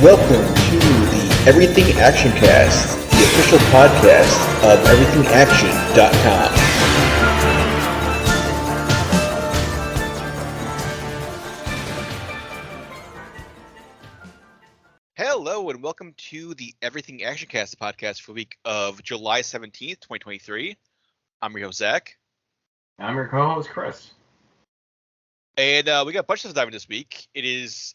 Welcome to the Everything Actioncast, the official podcast of EverythingAction.com. Hello and welcome to the Everything Actioncast, the podcast for the week of July 17th, 2023. I'm your host, Zach. I'm your co-host, Chris. And we got a bunch of stuff to dive into this week. It is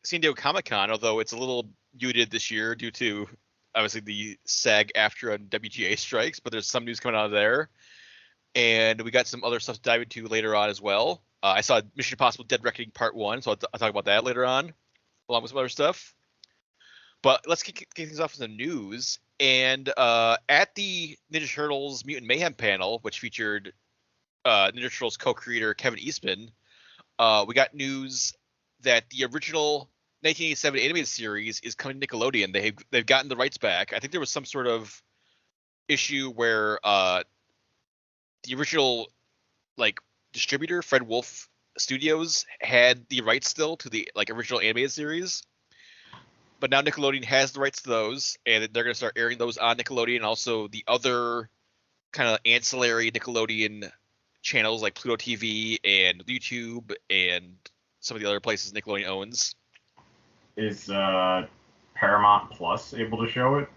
San Diego Comic-Con, although it's a little muted this year due to, obviously, the SAG-AFTRA and WGA strikes, but there's some news coming out of there. And we got some other stuff to dive into later on as well. I saw Mission Impossible Dead Reckoning Part 1, so I'll talk about that later on, along with some other stuff. But let's kick things off with the news. And at the Ninja Turtles Mutant Mayhem panel, which featured Ninja Turtles co-creator Kevin Eastman, we got news that the original 1987 animated series is coming to Nickelodeon. They've gotten the rights back. I think there was some sort of issue where the original distributor, Fred Wolf Studios, had the rights still to the original animated series. But now Nickelodeon has the rights to those, and they're going to start airing those on Nickelodeon. Also, the other kind of ancillary Nickelodeon channels like Pluto TV and YouTube and some of the other places Nickelodeon owns. Is Paramount Plus able to show it?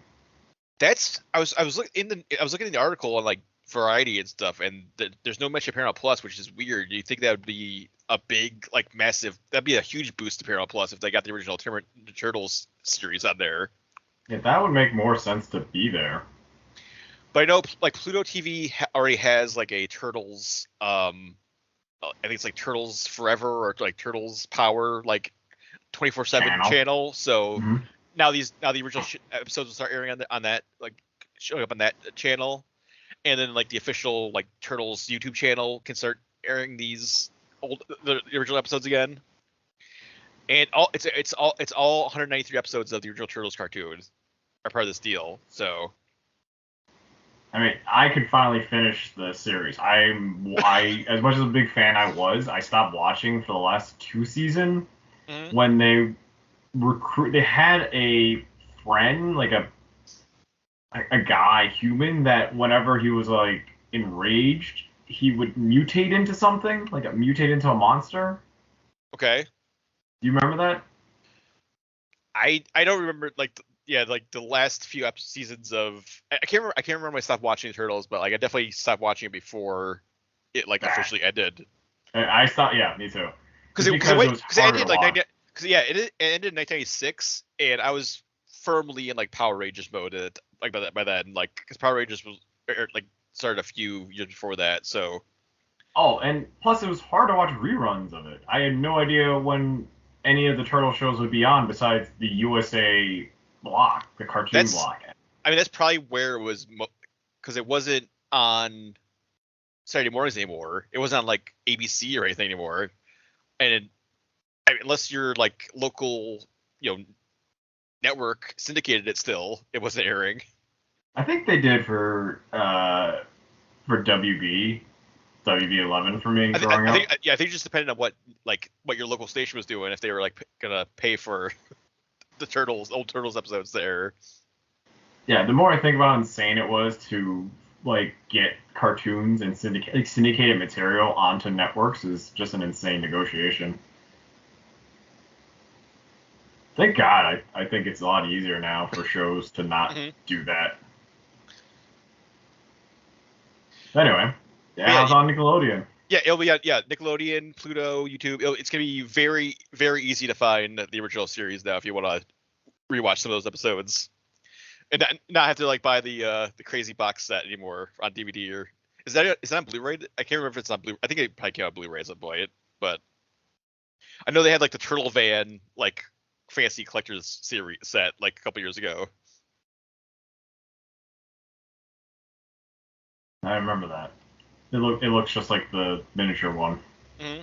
I was looking in the article on Variety and stuff, and there's no mention of Paramount Plus, which is weird. You think that would be a big, massive, that'd be a huge boost to Paramount Plus if they got the original Turtles series on there. Yeah, that would make more sense to be there. But I know Pluto TV already has a Turtles, I think it's Turtles Forever or Turtles Power 24/7 channel. So now the original episodes will start airing on that, showing up on that channel. And then the official Turtles YouTube channel can start airing the original episodes again. And it's all 193 episodes of the original Turtles cartoon are part of this deal. So I mean, I could finally finish the series. I as much as a big fan I stopped watching for the last 2 seasons when they had a friend, a guy, human, that whenever he was enraged, he would mutate into something, mutate into a monster. Okay. Do you remember that? I don't remember the last few seasons of I can't remember when I stopped watching the Turtles, but I definitely stopped watching it before it officially ended. I stopped. Yeah, me too. Because it ended it ended in 1996, and I was firmly in Power Rangers mode by then, because Power Rangers was started a few years before that. So and plus it was hard to watch reruns of it. I had no idea when any of the Turtle shows would be on besides the USA block, the cartoon block. I mean, that's probably where it was, because it wasn't on Saturday mornings anymore. It wasn't on ABC or anything anymore. And unless your local network syndicated it, still it wasn't airing. I think they did for WB 11 for me growing up. I think it just depended on what your local station was doing, if they were gonna pay for the old Turtles episodes there. Yeah, the more I think about how insane it was to get cartoons and syndicated material onto networks is just an insane negotiation. Thank God, I think it's a lot easier now for shows to not do that. Anyway, yeah, it's on Nickelodeon. Yeah, it'll be Nickelodeon, Pluto, YouTube. It's gonna be very, very easy to find the original series now if you want to rewatch some of those episodes, and not have to buy the crazy box set anymore on DVD. Or is that on Blu-ray? I can't remember if it's on Blu. I think it probably came out on Blu-ray as a point, but I know they had the Turtle Van fancy collector's series set a couple years ago. I remember that. It looks just like the miniature one. Mm-hmm.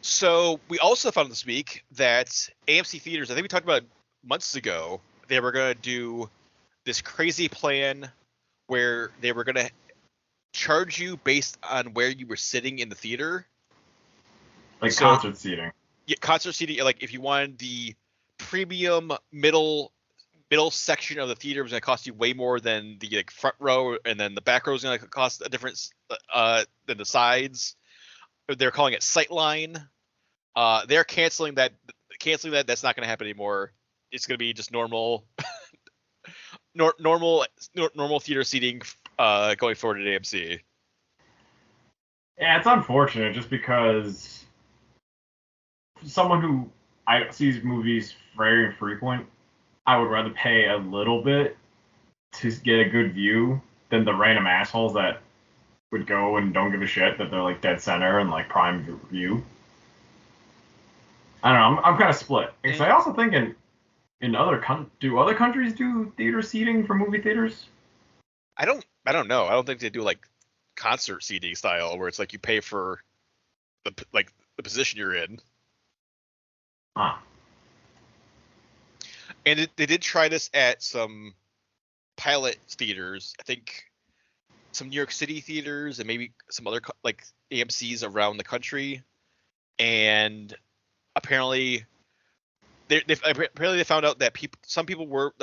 So we also found this week that AMC theaters, I think we talked about months ago, they were going to do this crazy plan where they were going to charge you based on where you were sitting in the theater. Like concert seating. concert seating, like if you wanted the premium middle section of the theater, was going to cost you way more than the like front row, and then the back row is going to cost a difference than the sides. They're calling it Sightline. They're canceling that. That's not going to happen anymore. It's going to be just normal theater seating going forward at AMC. Yeah, it's unfortunate just because someone who sees movies very infrequent, I would rather pay a little bit to get a good view than the random assholes that would go and don't give a shit that they're like dead center and like prime view. I don't know. I'm kind of split because I also think in other countries do theater seating for movie theaters? I don't know. I don't think they do like concert seating style where it's like you pay for the position you're in. Huh. And they did try this at some pilot theaters. I think some New York City theaters and maybe some other like AMCs around the country. And apparently they found out that most people were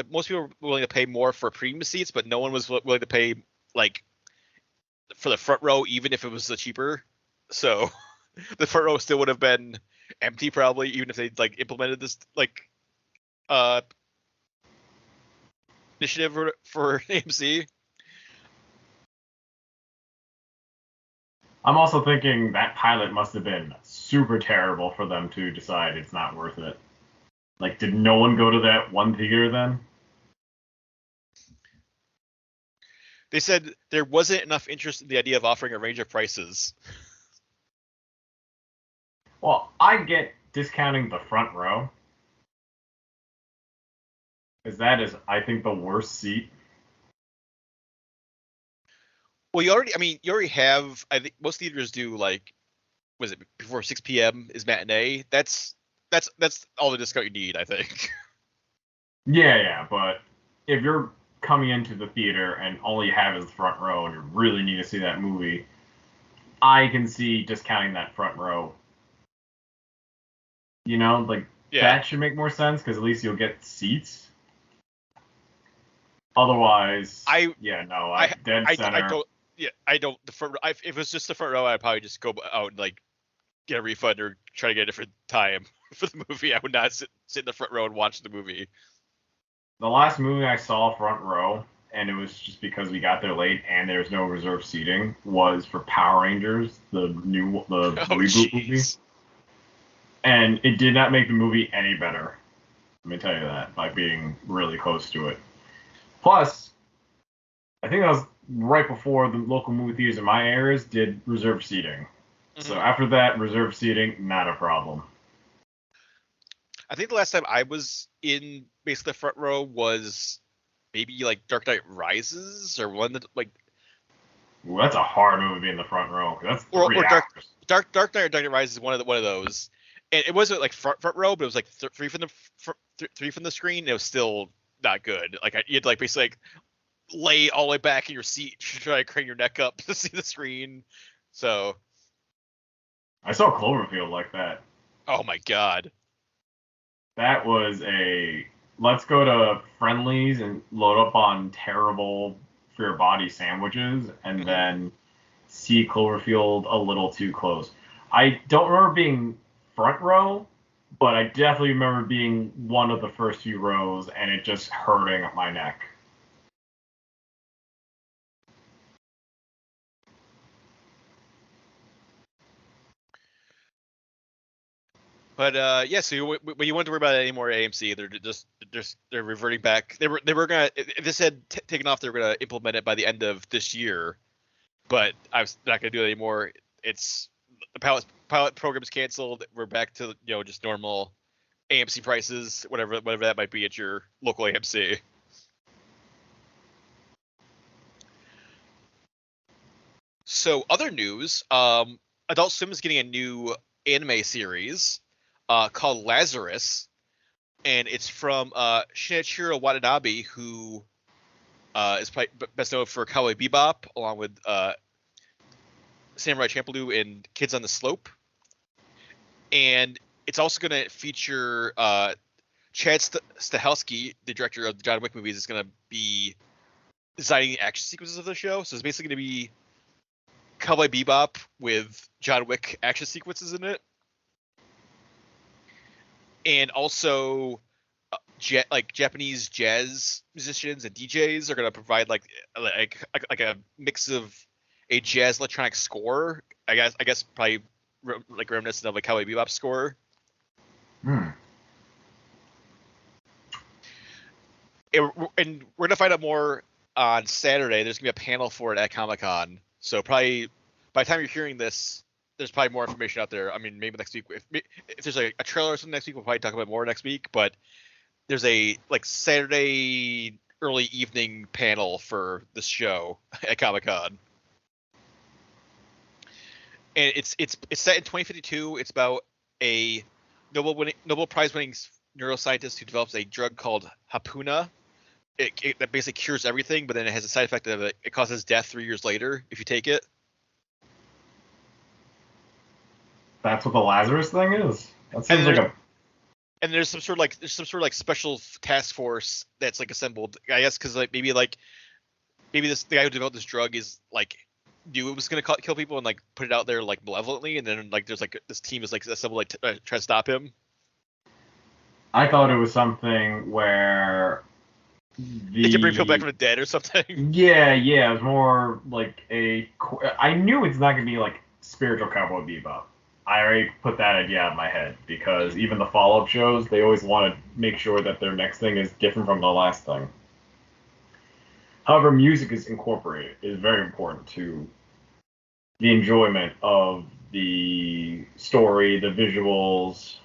willing to pay more for premium seats, but no one was willing to pay like for the front row, even if it was cheaper. So the front row still would have been empty probably, even if they like implemented this like initiative for AMC. I'm also thinking that pilot must have been super terrible for them to decide it's not worth it. Like, did no one go to that one theater then? They said there wasn't enough interest in the idea of offering a range of prices. Well, I get discounting the front row, because that is, I think, the worst seat. Well, you already have. I think most theaters do like, was it before 6 p.m. is matinee? That's all the discount you need, I think. Yeah, but if you're coming into the theater and all you have is the front row and you really need to see that movie, I can see discounting that front row. You know, like that should make more sense because at least you'll get seats. Otherwise, dead center. I don't. The front. If it was just the front row, I'd probably just go out and like get a refund or try to get a different time for the movie. I would not sit in the front row and watch the movie. The last movie I saw front row, and it was just because we got there late and there's no reserved seating, was for Power Rangers, the reboot movie. And it did not make the movie any better. Let me tell you that, by being really close to it. Plus, I think that was right before the local movie theaters in my areas did reserved seating. Mm-hmm. So after that, reserved seating, not a problem. I think the last time I was in basically the front row was maybe like Dark Knight Rises or one that like. Ooh, that's a hard movie to be in the front row. That's or Dark Knight or Dark Knight Rises is one of those. And it wasn't like front row, but it was like three from the screen. And it was still not good. Like you had to like basically like lay all the way back in your seat to try to crane your neck up to see the screen. So I saw Cloverfield like that. Oh my god. That was let's go to Friendly's and load up on terrible for your body sandwiches and then see Cloverfield a little too close. I don't remember being front row, but I definitely remember being one of the first few rows and it just hurting my neck. But so you wouldn't worry about it anymore at AMC. They're reverting back. They were gonna, if this had taken off, they were gonna implement it by the end of this year. But I was not gonna do it anymore. It's the pilot program's canceled. We're back to just normal AMC prices, whatever that might be at your local AMC. So other news, Adult Swim is getting a new anime series called Lazarus, and it's from Shinichiro Watanabe, who is probably best known for Cowboy Bebop, along with Samurai Champloo and Kids on the Slope. And it's also going to feature Chad Stahelski, the director of the John Wick movies, is going to be designing the action sequences of the show. So it's basically going to be Cowboy Bebop with John Wick action sequences in it. And also Japanese jazz musicians and DJs are going to provide like a mix of a jazz electronic score. I guess probably like reminiscent of a Cowboy Bebop score. And we're gonna find out more on Saturday. There's gonna be a panel for it at Comic-Con. So probably by the time you're hearing this, there's probably more information out there. I mean, maybe next week. If there's a trailer or something next week, we'll probably talk about more next week. But there's a like Saturday early evening panel for this show at Comic-Con. And it's set in 2052. It's about a Nobel Prize winning neuroscientist who develops a drug called Hapuna. That basically cures everything, but then it has a side effect of it causes death 3 years later if you take it. That's what the Lazarus thing is. That seems like a. And there's some sort of special task force that's like assembled. I guess because maybe the guy who developed this drug is like knew it was gonna kill people and like put it out there like malevolently, and then like there's like this team is like assembled like to try to stop him. I thought it was something where they can bring people back from the dead or something. Yeah, it was more like I knew it's not gonna be like spiritual Cowboy Bebop. I already put that idea out of my head because even the follow-up shows, they always want to make sure that their next thing is different from the last thing. However, music is very important to the enjoyment of the story, the visuals,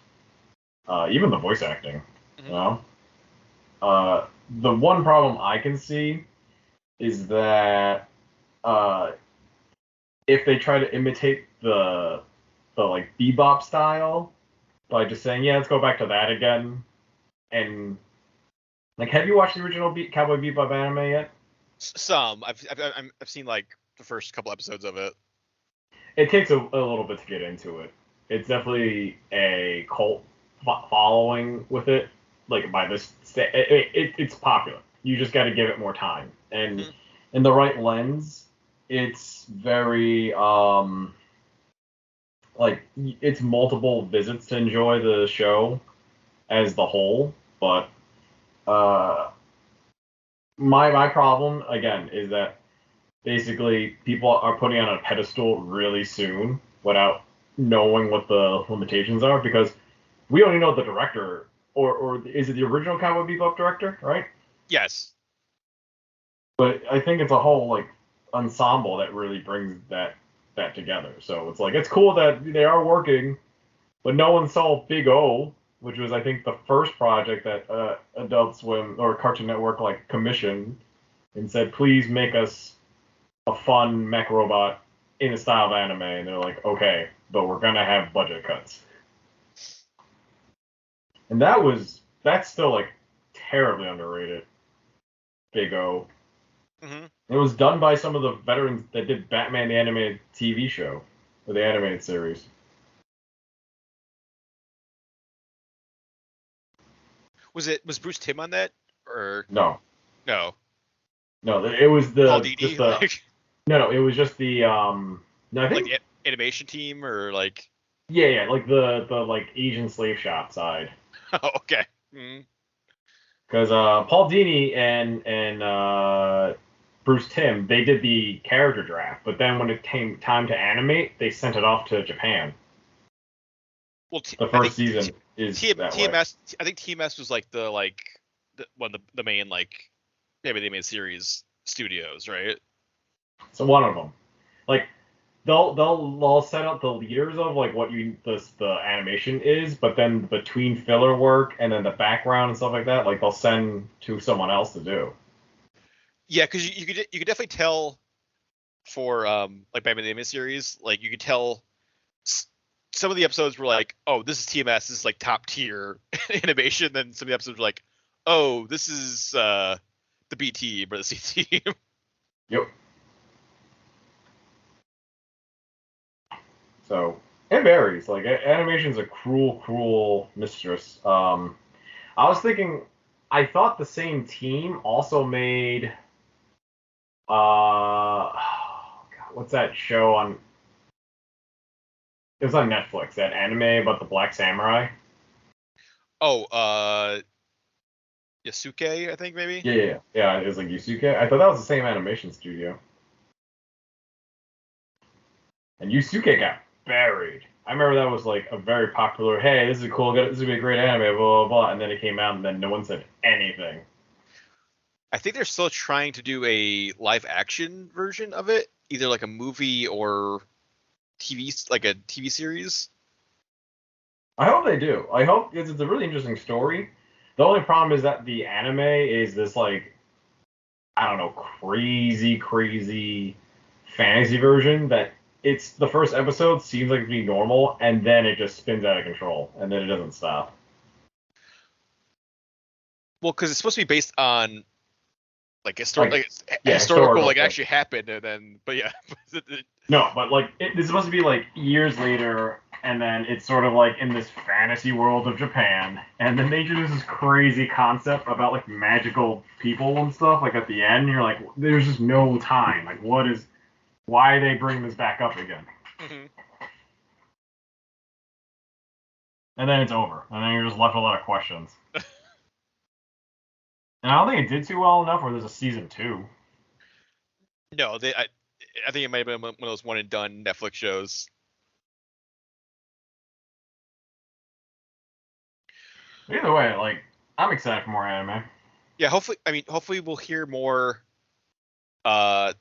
even the voice acting. Mm-hmm. You know, the one problem I can see is that if they try to imitate the like bebop style by just saying, yeah, let's go back to that again, and like, have you watched the original Cowboy Bebop anime yet? Some. I've seen like the first couple episodes of it. It takes a little bit to get into it. It's definitely a cult following with it. Like by this, it's popular. You just got to give it more time, and in the right lens, it's very like it's multiple visits to enjoy the show as the whole. But my problem again is that basically people are putting on a pedestal really soon without knowing what the limitations are, because we only know the director, or is it the original Cowboy Bebop director, right? Yes. But I think it's a whole like ensemble that really brings that together. So it's like, it's cool that they are working, but no one saw Big O, which was I think the first project that Adult Swim or Cartoon Network like commissioned and said, please make us a fun mech robot in the style of anime, and they're like, okay, but we're gonna have budget cuts. And that's still like terribly underrated. Big O. Mm-hmm. It was done by some of the veterans that did Batman the Animated TV show, or the animated series. Was Bruce Timm on that, or no? No, it was the Paul Dini? Just the no, it was just the no, I think like the animation team, or like yeah, like the like Asian slave shop side. Oh, okay. Because Paul Dini and Bruce Timm, they did the character draft, but then when it came time to animate, they sent it off to Japan. Well, the first season is that TMS. way. I think TMS was like the the main like maybe they made series studios, right? So one of them, like they'll set up the leaders of like what the animation is, but then between filler work and then the background and stuff like that, like they'll send to someone else to do. Yeah, because you could definitely tell for like Batman the Animated Series, like you could tell some of the episodes were like, oh, this is TMS, this is like top tier animation. Then some of the episodes were like, oh, this is the B team or the C team. Yep. So It varies. Like animation's a cruel mistress. I was thinking, I thought the same team also made God, what's that show on? It was on Netflix. That anime about the Black Samurai. Oh, Yasuke, I think maybe. Yeah. It was like Yusuke. I thought that was the same animation studio. And Yusuke got buried. I remember that was like a very popular. Hey, this is cool. This is gonna be a great anime. Blah blah blah. And then it came out, and then no one said anything. I think they're still trying to do a live action version of it, either like a movie or like a TV series. I hope they do. I hope because it's a really interesting story. The only problem is that the anime is this like I don't know crazy fantasy version that it's the first episode seems like to be normal and then it just spins out of control and then it doesn't stop. Well, because it's supposed to be based on like historical like stuff. actually happened, and then but yeah. No, but like it's supposed to be like years later, and then it's sort of like in this fantasy world of Japan, and then they introduce this crazy concept about like magical people and stuff. Like at the end, you're like, there's just no time. Like, why are they bringing this back up again? Mm-hmm. And then it's over, and then you're just left with a lot of questions. And I don't think it did too well enough where there's a season 2. No, I think it might have been one of those one and done Netflix shows. Either way, like I'm excited for more anime. Yeah, hopefully we'll hear more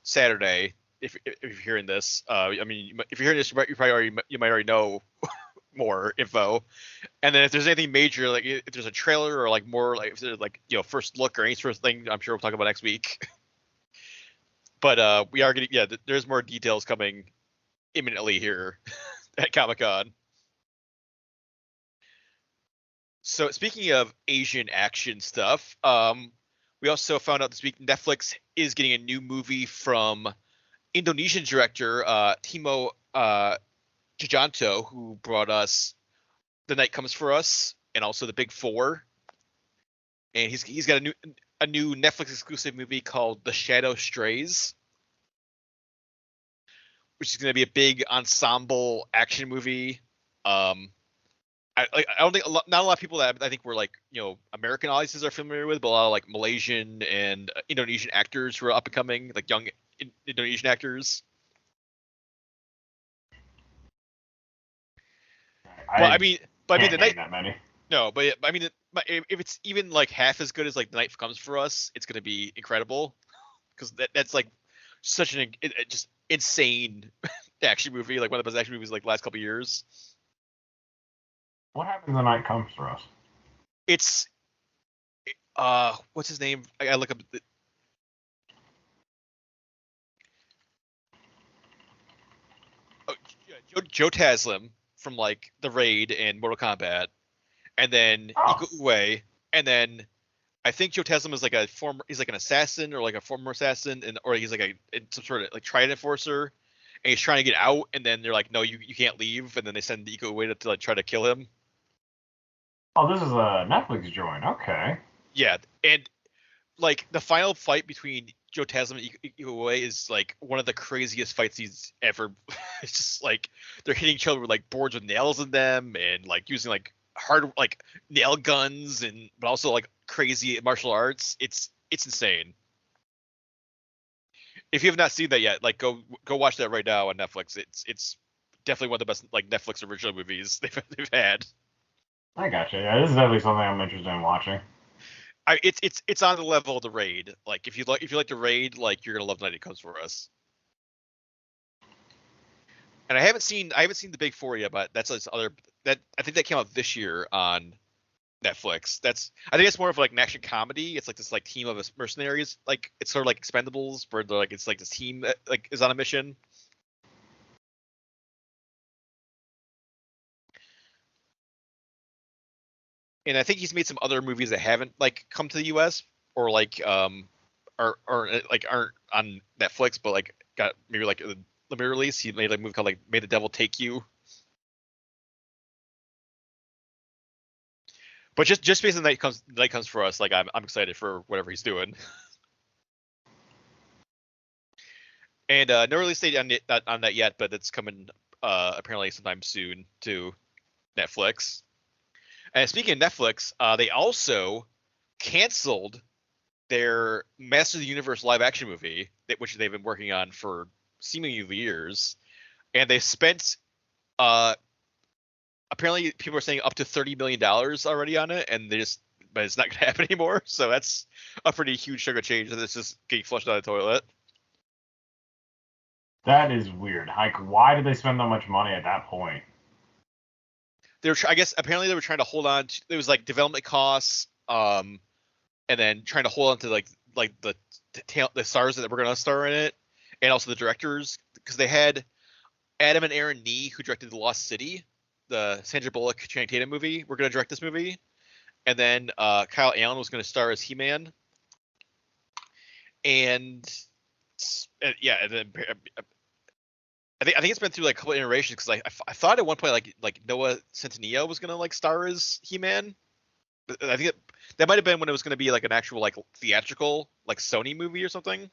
Saturday if you're hearing this. I mean, if you're hearing this, you might already know more info. And then if there's anything major, like if there's a trailer or like more like if there's like first look or any sort of thing, I'm sure we'll talk about next week. But we are getting there's more details coming imminently here at Comic-Con. So speaking of Asian action stuff, we also found out this week Netflix is getting a new movie from Indonesian director Timo Gijanto, who brought us The Night Comes for Us and also The Big Four. And he's got a new Netflix exclusive movie called The Shadow Strays, which is going to be a big ensemble action movie. I don't think not a lot of people that I think were like American audiences are familiar with, but a lot of like Malaysian and Indonesian actors who are up and coming, like young Indonesian actors. I mean the night. That many. No, but I mean if it's even like half as good as like The Night Comes for Us, it's gonna be incredible because that's like such an just insane action movie, like one of the best action movies like the last couple of years. What happens the night comes for us? It's what's his name? I look up. Joe Taslim from like The Raid and Mortal Kombat, and then Iko Uwais, and then I think Joe Taslim is like he's like an assassin or like a former assassin, or he's like some sort of like Trident enforcer, and he's trying to get out, and then they're like, no, you can't leave, and then they send Iko Uwais to like try to kill him. Oh, this is a Netflix joint. Okay. Yeah, and like the final fight between Joe Taslim and Iko Uwais is like one of the craziest fights he's ever. It's just like they're hitting each other with like boards with nails in them, and like using like hard like nail guns, and but also like crazy martial arts. It's insane. If you have not seen that yet, like go watch that right now on Netflix. It's definitely one of the best like Netflix original movies they've had. I gotcha. Yeah, this is definitely something I'm interested in watching. It's on the level of The Raid. Like if you like The Raid, like you're gonna love Night Comes for Us. And I haven't seen The Big Four yet, but that's this other that I think that came out this year on Netflix. I think it's more of like an action comedy. It's like this like team of mercenaries. Like it's sort of like Expendables, where they're like it's like this team that like is on a mission. And I think he's made some other movies that haven't like come to the U.S. or like or like aren't on Netflix, but like got maybe like a limited release. He made a movie called like May the Devil Take You. But just based on that comes for us, like I'm excited for whatever he's doing. And no release date on that yet, but it's coming apparently sometime soon to Netflix. And speaking of Netflix, they also canceled their Master of the Universe live action movie, which they've been working on for seemingly years, and they spent apparently people are saying up to $30 million already on it, and but it's not going to happen anymore. So that's a pretty huge chunk of change that's just getting flushed down the toilet. That is weird. Like, why did they spend that much money at that point? I guess apparently they were trying to hold on to, it was like development costs, and then trying to hold on to like the stars that were going to star in it, and also the directors, because they had Adam and Aaron Nee, who directed The Lost City, the Sandra Bullock Channing Tatum movie, were going to direct this movie, and then Kyle Allen was going to star as He-Man, and yeah, and then I think it's been through like a couple of iterations, because I thought at one point like Noah Centineo was gonna like star as He-Man. I think that might have been when it was gonna be like an actual like theatrical like Sony movie or something.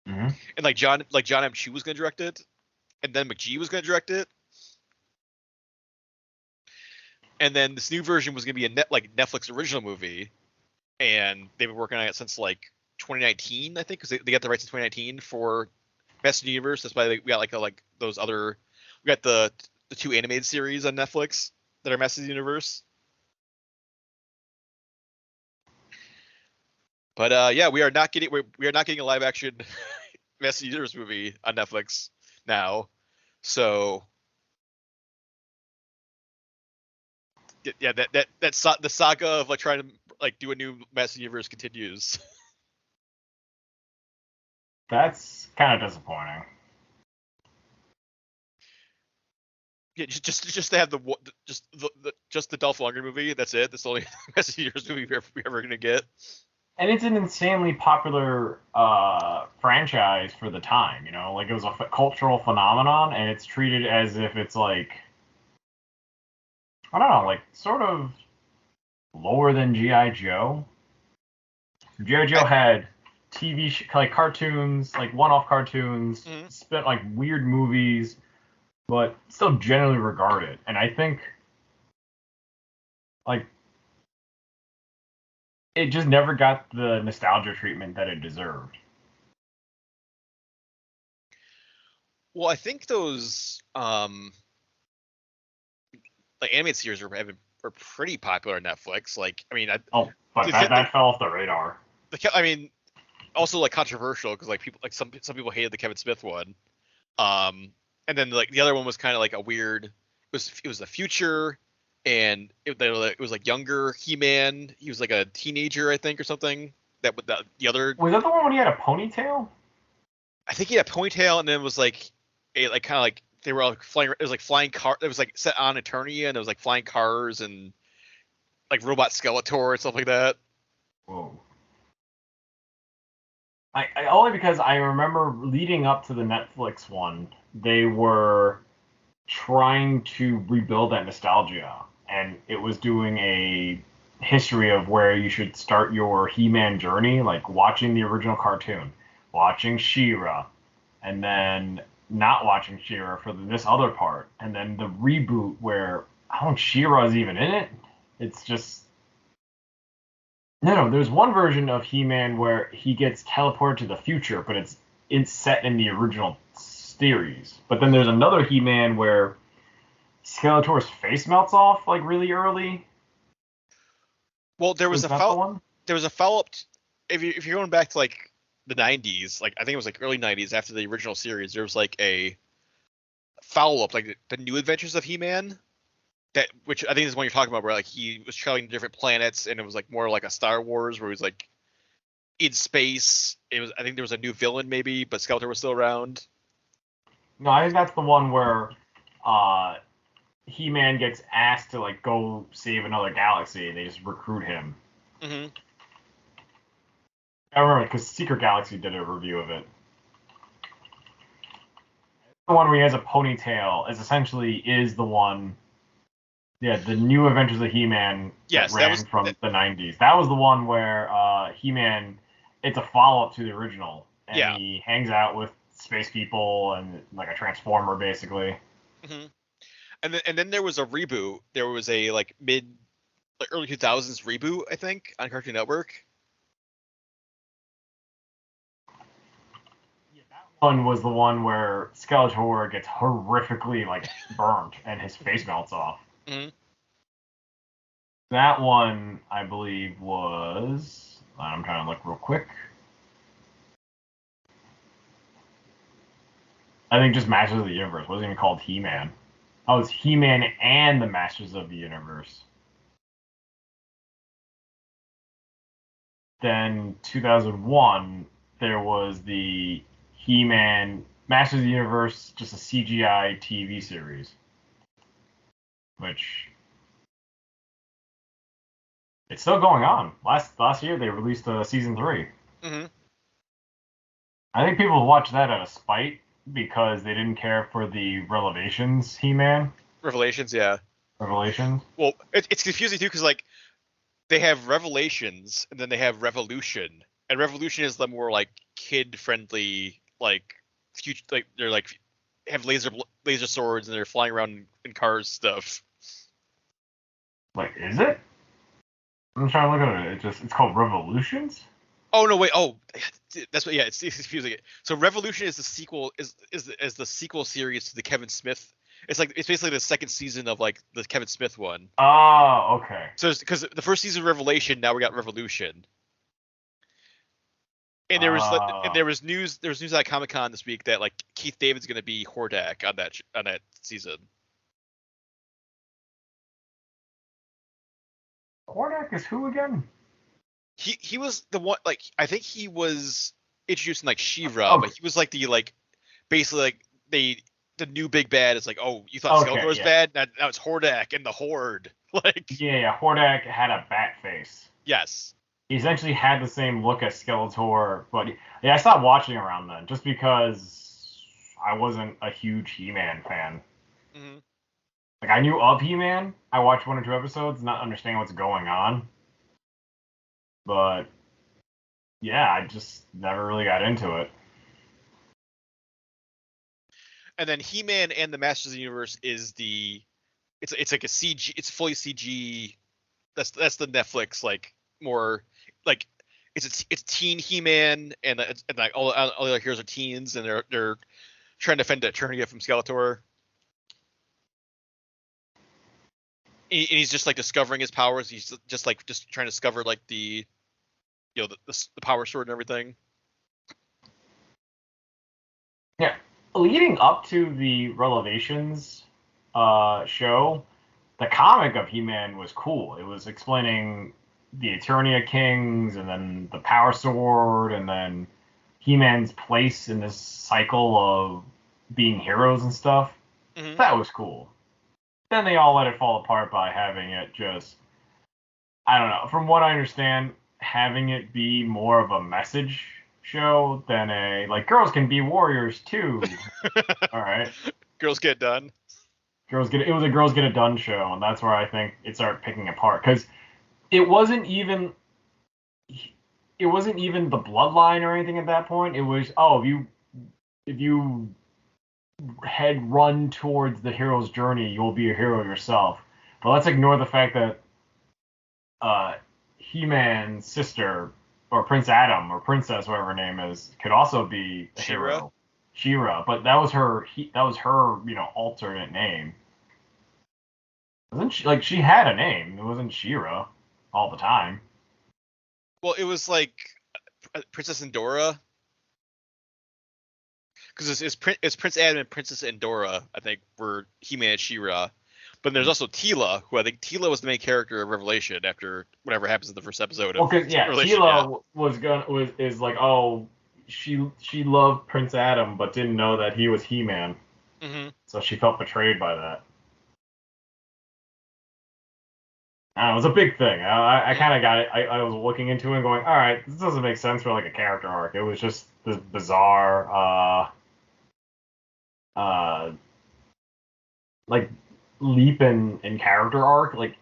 Mm-hmm. And like John M. Chu was gonna direct it, and then McGee was gonna direct it, and then this new version was gonna be a Netflix original movie, and they've been working on it since like 2019, I think, because they got the rights in 2019 for Master of the Universe. That's why we got like those other. We got the two animated series on Netflix that are Master of the Universe. But yeah, we are not getting a live action Master of the Universe movie on Netflix now. So yeah, the saga of like trying to like do a new Master of the Universe continues. That's kind of disappointing. Yeah, just to have the Dolph Lundgren movie. That's it. That's the only Master of the Universe movie we're ever gonna get. And it's an insanely popular franchise for the time. You know, like it was a cultural phenomenon, and it's treated as if it's like, I don't know, like sort of lower than G.I. Joe. G.I. Joe had like cartoons, like one-off cartoons, spent like weird movies, but still generally regarded. And I think like it just never got the nostalgia treatment that it deserved. Well, I think those like animated series are pretty popular on Netflix. Like, I mean, but that fell off the radar. I mean, also like controversial because like people like some people hated the Kevin Smith one, and then like the other one was kind of like a weird. It was the future, and it was like younger He-Man. He was like a teenager, I think, or something. The other was that the one when he had a ponytail? I think he had a ponytail, and then it was like kind of like they were all flying. It was like flying car. It was like set on Eternia, and it was like flying cars and like robot Skeletor and stuff like that. Whoa. I only because I remember leading up to the Netflix one, they were trying to rebuild that nostalgia, and it was doing a history of where you should start your He-Man journey, like watching the original cartoon, watching She-Ra, and then not watching She-Ra for this other part, and then the reboot where I don't think She-Ra's even in it. It's just no. There's one version of He-Man where he gets teleported to the future, but it's set in the original series. But then there's another He-Man where Skeletor's face melts off like really early. Well, there was a follow-up. If you're going back to like the 90s, like I think it was like early 90s after the original series, there was like a follow-up, like the New Adventures of He-Man, which I think is the one you're talking about, where like he was traveling to different planets, and it was like more like a Star Wars where he was like in space. I think there was a new villain maybe, but Skeletor was still around. No, I think that's the one where He-Man gets asked to like go save another galaxy, and they just recruit him. Mm-hmm. I remember because Secret Galaxy did a review of it. The one where he has a ponytail is the one Yeah, the New Adventures of He-Man Yes, that ran from the 90s. That was the one where He-Man, it's a follow-up to the original, and he hangs out with space people and like a transformer basically. Mm-hmm. And then there was a reboot. There was a like early 2000s reboot, I think, on Cartoon Network. Yeah, that one was the one where Skeletor gets horrifically like burnt and his face melts off. Mm-hmm. That one, I believe, was. I'm trying to look real quick. I think just Masters of the Universe. It wasn't even called He-Man. Oh, it's He-Man and the Masters of the Universe. Then 2001, there was the He-Man Masters of the Universe, just a CGI TV series, which it's still going on. Last year they released season 3. Mm-hmm. I think people watched that out of spite because they didn't care for the Revelations He-Man. Revelations, yeah. Revelations. Well, it's confusing too because like they have Revelations and then they have Revolution, and Revolution is the more like kid-friendly, like future, like they're like have laser swords and they're flying around in cars stuff. Like, is it? I'm trying to look at it. It's called Revolutions. Oh no, wait. Oh, that's what. Yeah, it's confusing. So Revolution is the sequel. Is the sequel series to the Kevin Smith. It's basically the second season of like the Kevin Smith one. Oh, okay. So because the first season Revelation, now we got Revolution. And there was news at Comic-Con this week that like Keith David's going to be Hordak on that season. Hordak is who again? He was the one, like I think he was introduced in like She-Ra, but he was like the like basically like the new big bad is like, oh, you thought Skeletor was bad? Now it's Hordak and the Horde. Like Hordak had a bat face. Yes. He essentially had the same look as Skeletor, but I stopped watching around then just because I wasn't a huge He-Man fan. Mm-hmm. Like I knew of He-Man, I watched 1 or 2 episodes, not understanding what's going on. But yeah, I just never really got into it. And then He-Man and the Masters of the Universe is it's like a CG, it's fully CG. That's the Netflix like more like it's teen He-Man and like all the other heroes are teens and they're trying to defend Eternia from Skeletor. And he's just like discovering his powers. He's just trying to discover like the the power sword and everything. Yeah, leading up to the Revelations show, the comic of He-Man was cool. It was explaining the Eternia Kings and then the Power Sword and then He-Man's place in this cycle of being heroes and stuff. Mm-hmm. That was cool. Then they all let it fall apart by having it just, I don't know, from what I understand, having it be more of a message show than a, like, girls can be warriors too. All right. Girls get done. It was a girls get it done show, and that's where I think it started picking apart, because it wasn't even the bloodline or anything at that point. It was, oh, if you head run towards the hero's journey, you'll be a hero yourself. But let's ignore the fact that He-Man's sister, or Prince Adam, or Princess, whatever her name is, could also be a hero. She-Ra, but that was her alternate name. Wasn't she, like, she had a name. It wasn't She-Ra all the time. Well, it was like Princess Endora. Because it's Prince Adam and Princess Endora, I think, were He-Man and She-Ra. But there's also Teela, who I think Teela was the main character of Revelation after whatever happens in the first episode. Well, because Teela is like, oh, she loved Prince Adam but didn't know that he was He-Man. Mm-hmm. So she felt betrayed by that. It was a big thing. I kind of got it. I was looking into it and going, all right, this doesn't make sense for like a character arc. It was just this bizarre, like leap in character arc. Like,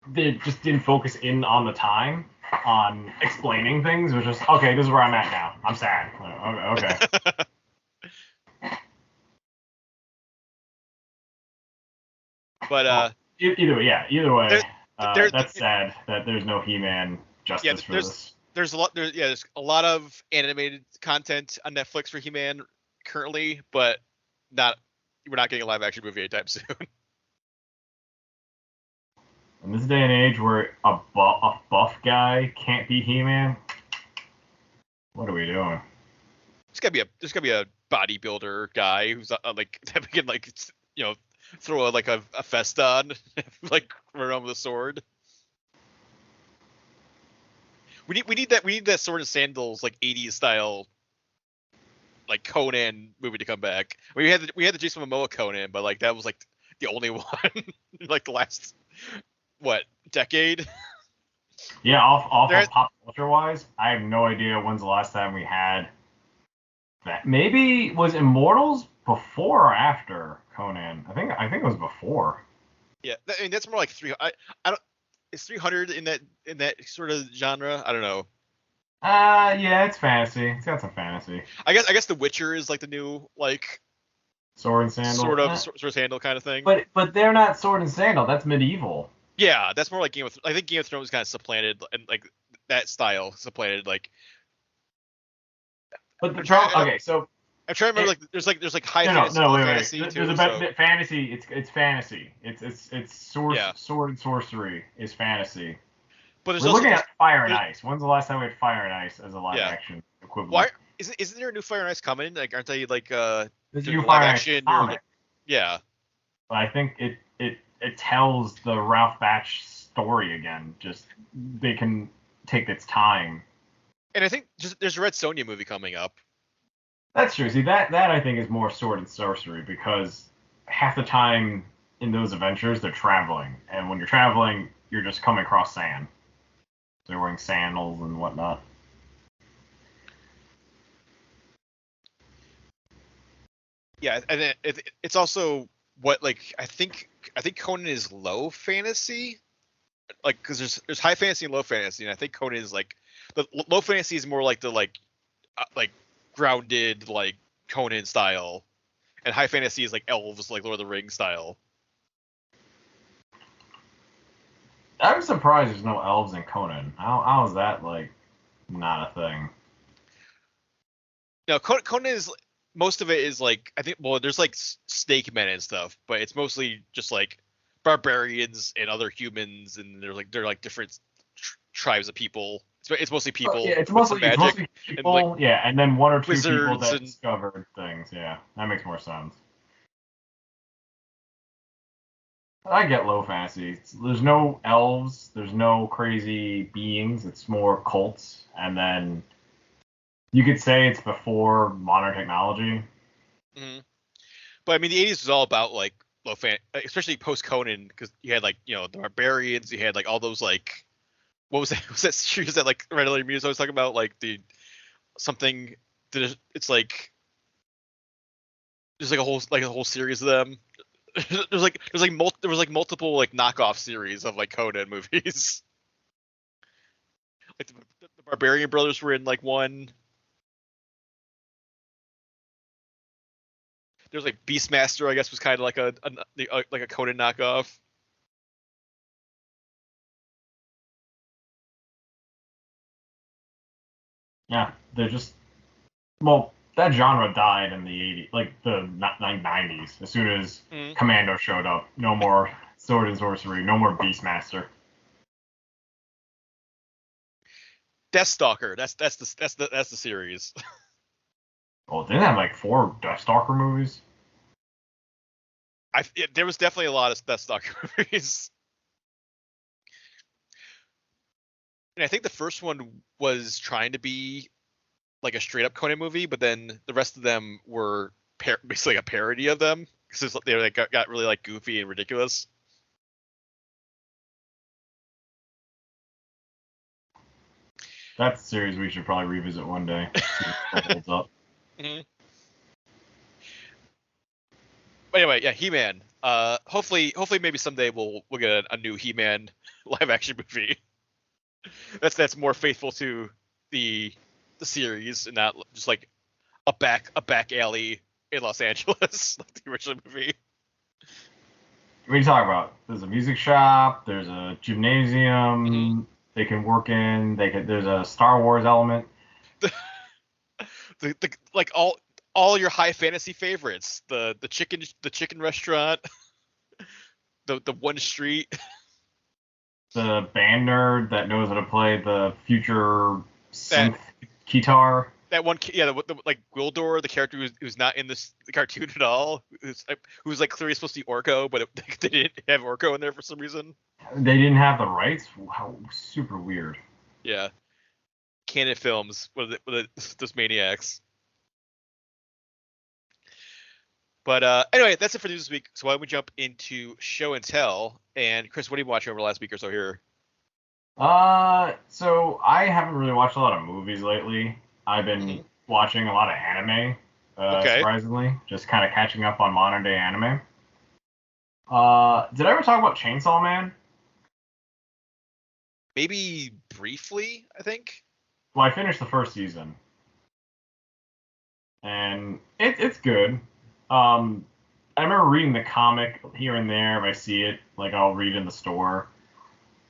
they just didn't focus in on the time on explaining things. It was just, okay, this is where I'm at now. I'm sad. Okay. But either way, there, that's sad that there's no He-Man justice for this. There's a lot of animated content on Netflix for He-Man currently, but we're not getting a live action movie anytime soon. In this day and age where a buff guy can't be He-Man, what are we doing? There's gotta be a bodybuilder guy who's like that can throw a vest on, like run around with a sword. We need that sword and sandals like 80s style like Conan movie to come back. We had the Jason Momoa Conan, but like that was like the only one like the last decade. Yeah, off of pop culture wise, I have no idea when's the last time we had that. Maybe was Immortals before or after Conan? I think it was before. Yeah, I mean that's more like 300. I don't. Is 300 in that sort of genre? I don't know. Yeah, it's fantasy. It's got some fantasy. I guess The Witcher is like the new like sword and sandal. Sort of sandal kind of thing. But they're not sword and sandal. That's medieval. Yeah, that's more like Game of Thrones. I think Game of Thrones kind of supplanted and like that style supplanted like. But the problem. Okay, so I'm trying to remember there's high fantasy. Wait. Fantasy There's too, fantasy. It's fantasy. It's sword and sorcery is fantasy. But we're looking at Fire and Ice. When's the last time we had Fire and Ice as a live action equivalent? Why isn't there a new Fire and Ice coming? Like, aren't they like there's a new live Fire action? And Ice yeah. But I think it tells the Ralph Bakshi story again. Just they can take its time. And I think there's a Red Sonja movie coming up. That's true. See, that I think is more sword and sorcery because half the time in those adventures they're traveling, and when you're traveling, you're just coming across sand. They're wearing sandals and whatnot. Yeah, and it's also what like I think Conan is low fantasy, like because there's high fantasy and low fantasy, and I think Conan is like the low fantasy is more like the like grounded like Conan style, and high fantasy is like elves like Lord of the Rings style. I'm surprised there's no elves in Conan. How is that like not a thing? No, Conan is most of it is like I think there's like snake men and stuff, but it's mostly just like barbarians and other humans, and they're like different tribes of people. It's mostly people. Yeah, it's mostly people. And and then one or two people that and discovered things. Yeah, that makes more sense. I get low fantasy. There's no elves. There's no crazy beings. It's more cults. And then you could say it's before modern technology. Mm-hmm. But I mean, the 80s was all about like low fan, especially post Conan, because you had like the barbarians. You had like all those like what was that? Was that series that like Red Alert Muse I was talking about? Like something that it's like there's like a whole series of them. There was multiple like knockoff series of like Conan movies. Like the Barbarian Brothers were in like one. There's like Beastmaster, I guess, was kind of like a Conan knockoff. Yeah, they're just that genre died in the 80s, like the 90s. As soon as Commando showed up, no more sword and sorcery, no more Beastmaster. Deathstalker, that's the series. Well, didn't they have like 4 Deathstalker movies? There was definitely a lot of Deathstalker movies. And I think the first one was trying to be like a straight up Conan movie, but then the rest of them were basically a parody of them because they like got really like goofy and ridiculous. That's a series we should probably revisit one day. See if it holds up. Mm-hmm. anyway, yeah, He-Man. Hopefully maybe someday we'll get a new He-Man live action movie. That's more faithful to the series and not just like a back alley in Los Angeles like the original movie. What are you talking about? There's a music shop. There's a gymnasium they can work in. There's a Star Wars element. Like all your high fantasy favorites. The chicken restaurant. the one street. The band nerd that knows how to play the future synth guitar. That one, yeah, the like Gwildor, the character who's not in the cartoon at all, who's like clearly supposed to be Orko, but they didn't have Orko in there for some reason. They didn't have the rights. How super weird. Yeah, Canon Films, those maniacs. But anyway, that's it for news this week. So why don't we jump into show and tell? And Chris, what have you been watching over the last week or so here? So I haven't really watched a lot of movies lately. I've been watching a lot of anime, surprisingly. Just kind of catching up on modern day anime. Did I ever talk about Chainsaw Man? Maybe briefly, I think. Well, I finished the first season. And it's good. I remember reading the comic here and there. If I see it, like I'll read it in the store.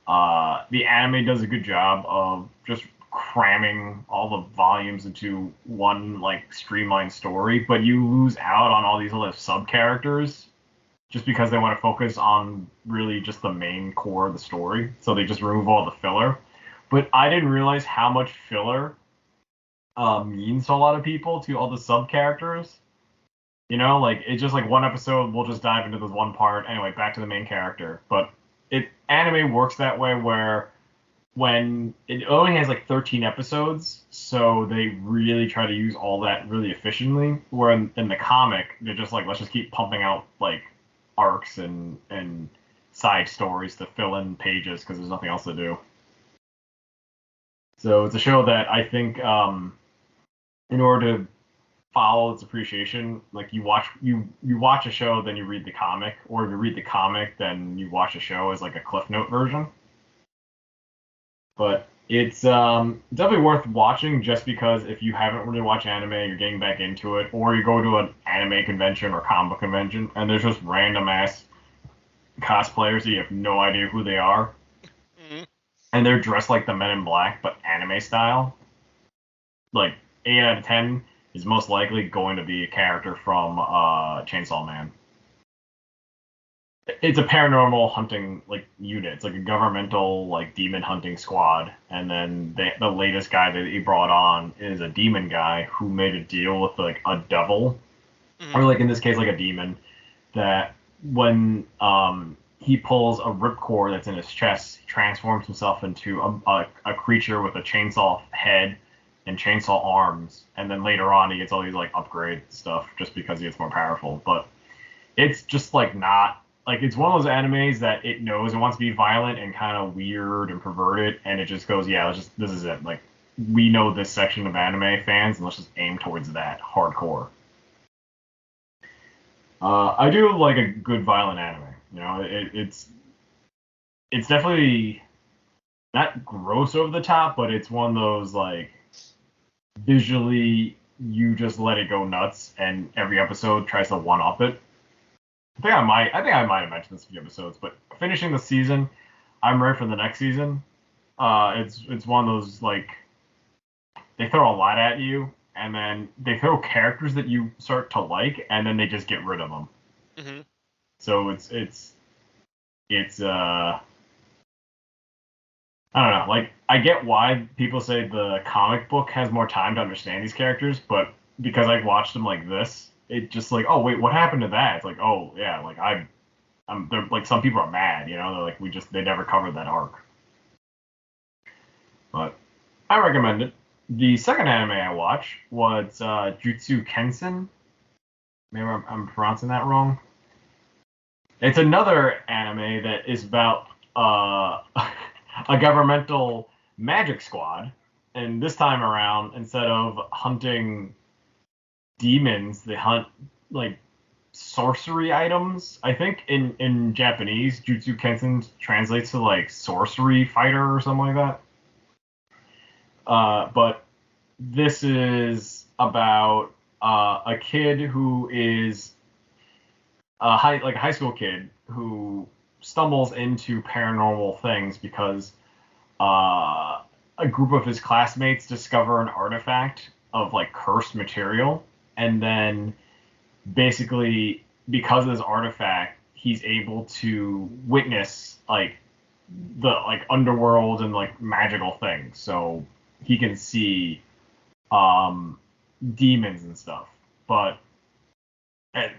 The anime does a good job of just cramming all the volumes into one like streamlined story, but you lose out on all these other sub characters just because they want to focus on really just the main core of the story. So they just remove all the filler. But I didn't realize how much filler means to a lot of people, to all the sub characters. You know, like it's just like one episode, we'll just dive into this one part. Anyway, back to the main character. But anime works that way where when it only has like 13 episodes, so they really try to use all that really efficiently. Where in the comic, they're just like, let's just keep pumping out like arcs and side stories to fill in pages because there's nothing else to do. So it's a show that I think in order to follow its appreciation, like you watch a show, then you read the comic, or if you read the comic, then you watch a show as like a Cliff Note version. But it's definitely worth watching just because if you haven't really watched anime, you're getting back into it, or you go to an anime convention or comic book convention, and there's just random ass cosplayers that you have no idea who they are, and they're dressed like the Men in Black, but anime style. Like 8 out of 10 is most likely going to be a character from Chainsaw Man. It's a paranormal hunting like unit. It's like a governmental like demon hunting squad, and then the latest guy that he brought on is a demon guy who made a deal with like a devil, or like in this case like a demon, that when he pulls a ripcord that's in his chest, he transforms himself into a creature with a chainsaw head and chainsaw arms, and then later on he gets all these like upgrade stuff just because he gets more powerful. But it's just like not like, it's one of those animes that it knows it wants to be violent and kind of weird and perverted, and it just goes, yeah, this is it. Like, we know this section of anime fans, and let's just aim towards that hardcore. I do like a good violent anime. You know, it's definitely not gross over the top, but it's one of those like visually you just let it go nuts, and every episode tries to one up it. I think I might have mentioned this a few episodes, but finishing the season, I'm ready for the next season. It's one of those like they throw a lot at you, and then they throw characters that you start to like, and then they just get rid of them. Mm-hmm. So it's I don't know. Like, I get why people say the comic book has more time to understand these characters, but because I've watched them like this, it just like, oh wait, what happened to that? It's like, oh yeah, like they're like, some people are mad, you know, they're like, they never covered that arc. But I recommend it. The second anime I watched was Jujutsu Kaisen. Maybe I'm pronouncing that wrong. It's another anime that is about a governmental magic squad, and this time around, instead of hunting demons, they hunt like sorcery items. I think in Japanese, Jutsu Kensen translates to like sorcery fighter or something like that. But this is about a kid who is a high school kid who stumbles into paranormal things because a group of his classmates discover an artifact of like cursed material, and then basically because of this artifact he's able to witness like the like underworld and like magical things, so he can see demons and stuff. But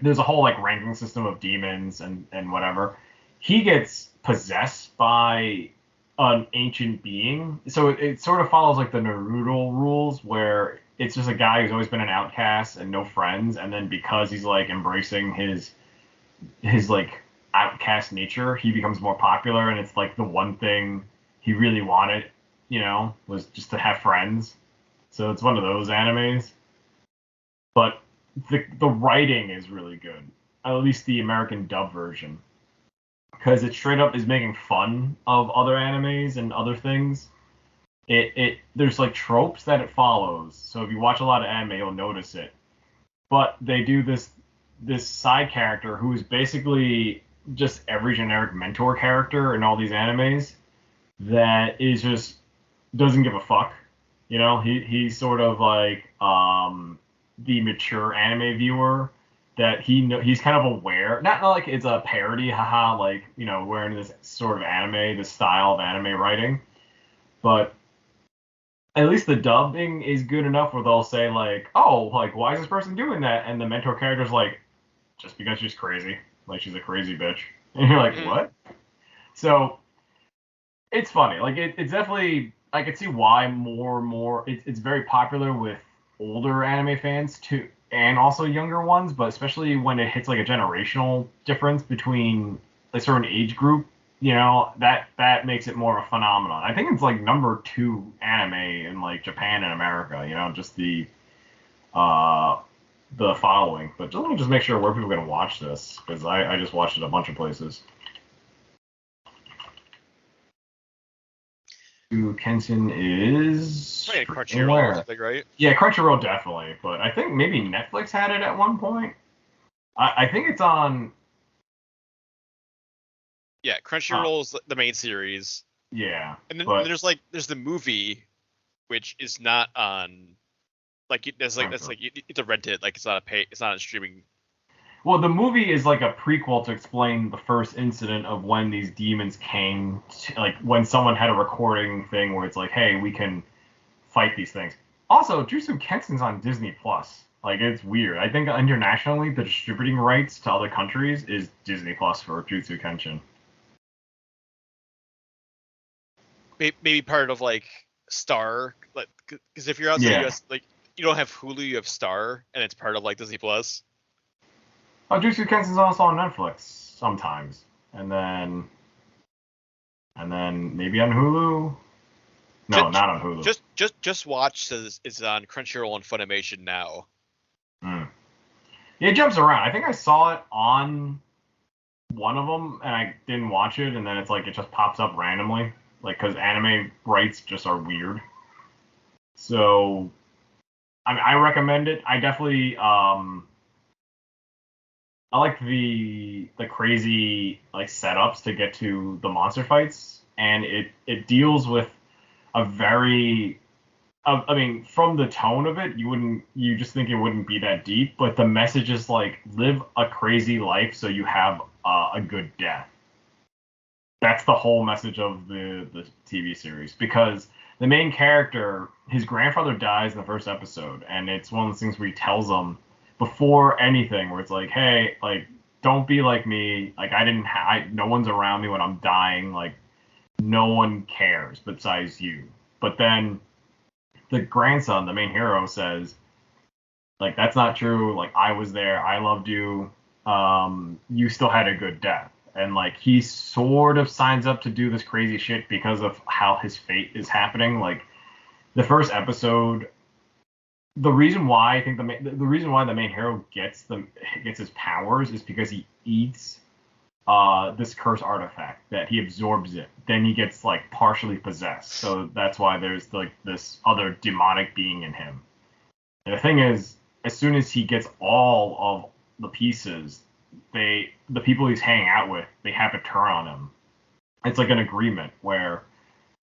there's a whole like ranking system of demons and whatever. He gets possessed by an ancient being, so it sort of follows like the Naruto rules, where it's just a guy who's always been an outcast and no friends, and then because he's like embracing his like outcast nature, he becomes more popular, and it's like the one thing he really wanted, was just to have friends. So it's one of those animes. But the writing is really good, at least the American dub version, because it straight up is making fun of other animes and other things. There's like tropes that it follows, so if you watch a lot of anime you'll notice it. But they do this side character who is basically just every generic mentor character in all these animes that is just doesn't give a fuck. He's sort of like the mature anime viewer that he's kind of aware, not like it's a parody, haha, like, we're in this sort of anime, this style of anime writing, but at least the dubbing is good enough where they'll say like, oh, like, why is this person doing that? And the mentor character's like, just because she's crazy, like she's a crazy bitch, and you're like, what? So it's funny, like it's definitely, I could see why more it's very popular with older anime fans too, and also younger ones, but especially when it hits like a generational difference between a certain age group, that makes it more of a phenomenon. I think it's like number 2 anime in like Japan and America, just the following. But let me just make sure where people are gonna watch this, because I just watched it a bunch of places. Kensen is Crunchyroll or something, right? Yeah, Crunchyroll definitely, but I think maybe Netflix had it at one point. I think it's on. Yeah, Crunchyroll's the main series. Yeah, and then there's the movie, which is not on. Like that's like you have to rent it. Like it's not a streaming. Well, the movie is like a prequel to explain the first incident of when these demons came, like when someone had a recording thing where it's like, hey, we can fight these things. Also, Jujutsu Kaisen's on Disney Plus. Like, it's weird. I think internationally, the distributing rights to other countries is Disney Plus for Jujutsu Kaisen. Maybe part of like Star, like, because if you're outside the US, like you don't have Hulu, you have Star, and it's part of like Disney Plus. Oh, Jujutsu Kaisen's also on Netflix sometimes, and then maybe on Hulu. No, not on Hulu. Just watch says it's on Crunchyroll and Funimation now. Yeah, it jumps around. I think I saw it on one of them, and I didn't watch it, and then it's like it just pops up randomly, like because anime rights just are weird. So, I recommend it. I definitely I like the crazy like setups to get to the monster fights, and it deals with a very I mean, from the tone of it, you just think it wouldn't be that deep, but the message is like live a crazy life so you have a good death. That's the whole message of the TV series, because the main character, his grandfather dies in the first episode, and it's one of those things where he tells him before anything, where it's like, hey, like, don't be like me. Like, no one's around me when I'm dying. Like, no one cares besides you. But then the grandson, the main hero, says, like, that's not true. Like, I was there. I loved you. You still had a good death. And, like, he sort of signs up to do this crazy shit because of how his fate is happening. Like, the first episode, the reason why I think the reason why the main hero gets his powers is because he eats this curse artifact that he absorbs it. Then he gets like partially possessed. So that's why there's like this other demonic being in him. And the thing is, as soon as he gets all of the pieces, the people he's hanging out with, they have to turn on him. It's like an agreement where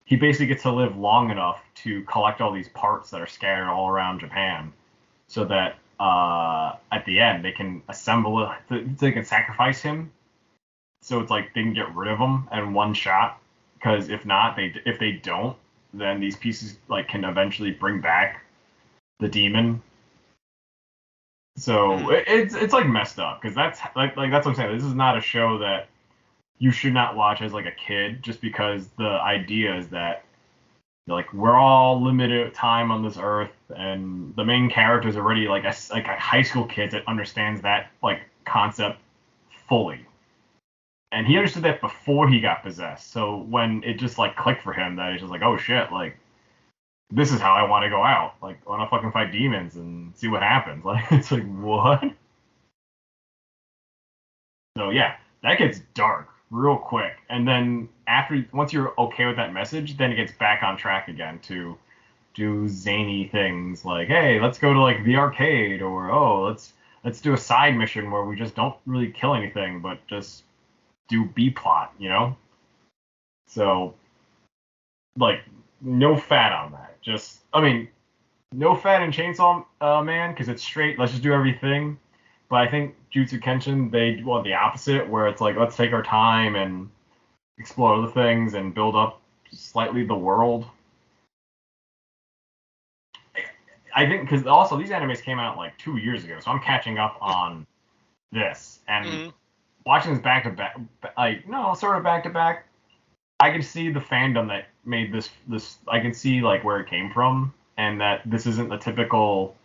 he basically gets to live long enough to collect all these parts that are scattered all around Japan, so that at the end they can assemble it. They can sacrifice him, so it's like they can get rid of him in one shot. Because if not, if they don't, then these pieces like can eventually bring back the demon. So it's like messed up, because that's like that's what I'm saying. This is not a show that you should not watch as like a kid, just because the idea is that like we're all limited time on this earth, and the main character is already like a high school kid that understands that like concept fully, and he understood that before he got possessed. So when it just like clicked for him, that he's just like, oh shit, like this is how I want to go out. Like I want to fucking fight demons and see what happens. Like it's like what? So yeah, that gets dark real quick, and then once you're okay with that message, then it gets back on track again to do zany things like, hey, let's go to like the arcade, or oh, let's do a side mission where we just don't really kill anything but just do B plot, you know? So like no fat on that. Just no fat in Chainsaw Man, because it's straight, let's just do everything. But I think Jujutsu Kaisen, they want the opposite, where it's like, let's take our time and explore other things and build up slightly the world. I think, because also these animes came out like 2 years ago, so I'm catching up on this. And watching this back to back, sort of back to back, I can see the fandom that made this. I can see like where it came from, and that this isn't the typical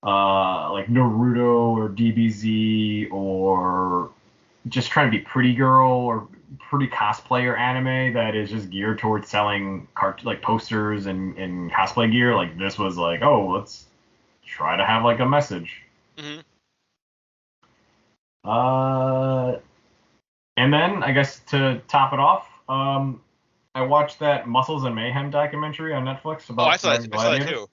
like Naruto or DBZ or just trying to be pretty girl or pretty cosplayer anime that is just geared towards selling like posters and cosplay gear. Like this was like, oh, let's try to have like a message. And then I guess to top it off, I watched that Muscles and Mayhem documentary on Netflix about I saw that too.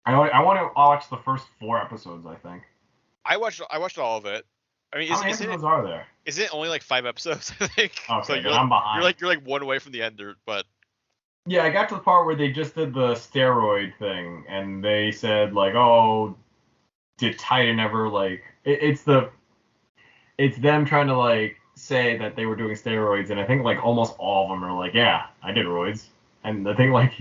I want to watch the first 4 episodes, I think. I watched all of it. I mean, how many episodes are there? Is it only like 5 episodes? I think. Okay, so I'm behind. You're like one away from the end, but. Yeah, I got to the part where they just did the steroid thing, and they said like, "Oh, did Titan ever like?" It's them trying to like say that they were doing steroids, and I think like almost all of them are like, "Yeah, I did roids," and I think like.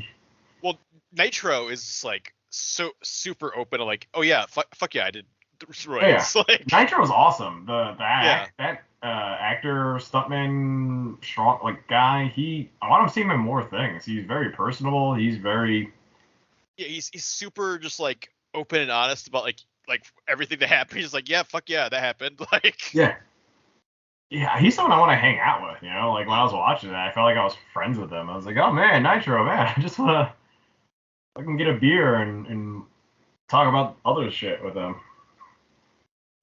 Well, Nitro is like so super open to like, oh yeah, fuck yeah, I did roids. Yeah. Like, Nitro was awesome. That actor, stuntman, strong like guy. I want to see him in more things. He's very personable. He's very. Yeah, he's super just like open and honest about like everything that happened. He's like, yeah, fuck yeah, that happened. Like. Yeah. Yeah, he's someone I want to hang out with. You know, like when I was watching that, I felt like I was friends with him. I was like, oh man, Nitro, man, I just want to. I can get a beer and talk about other shit with him.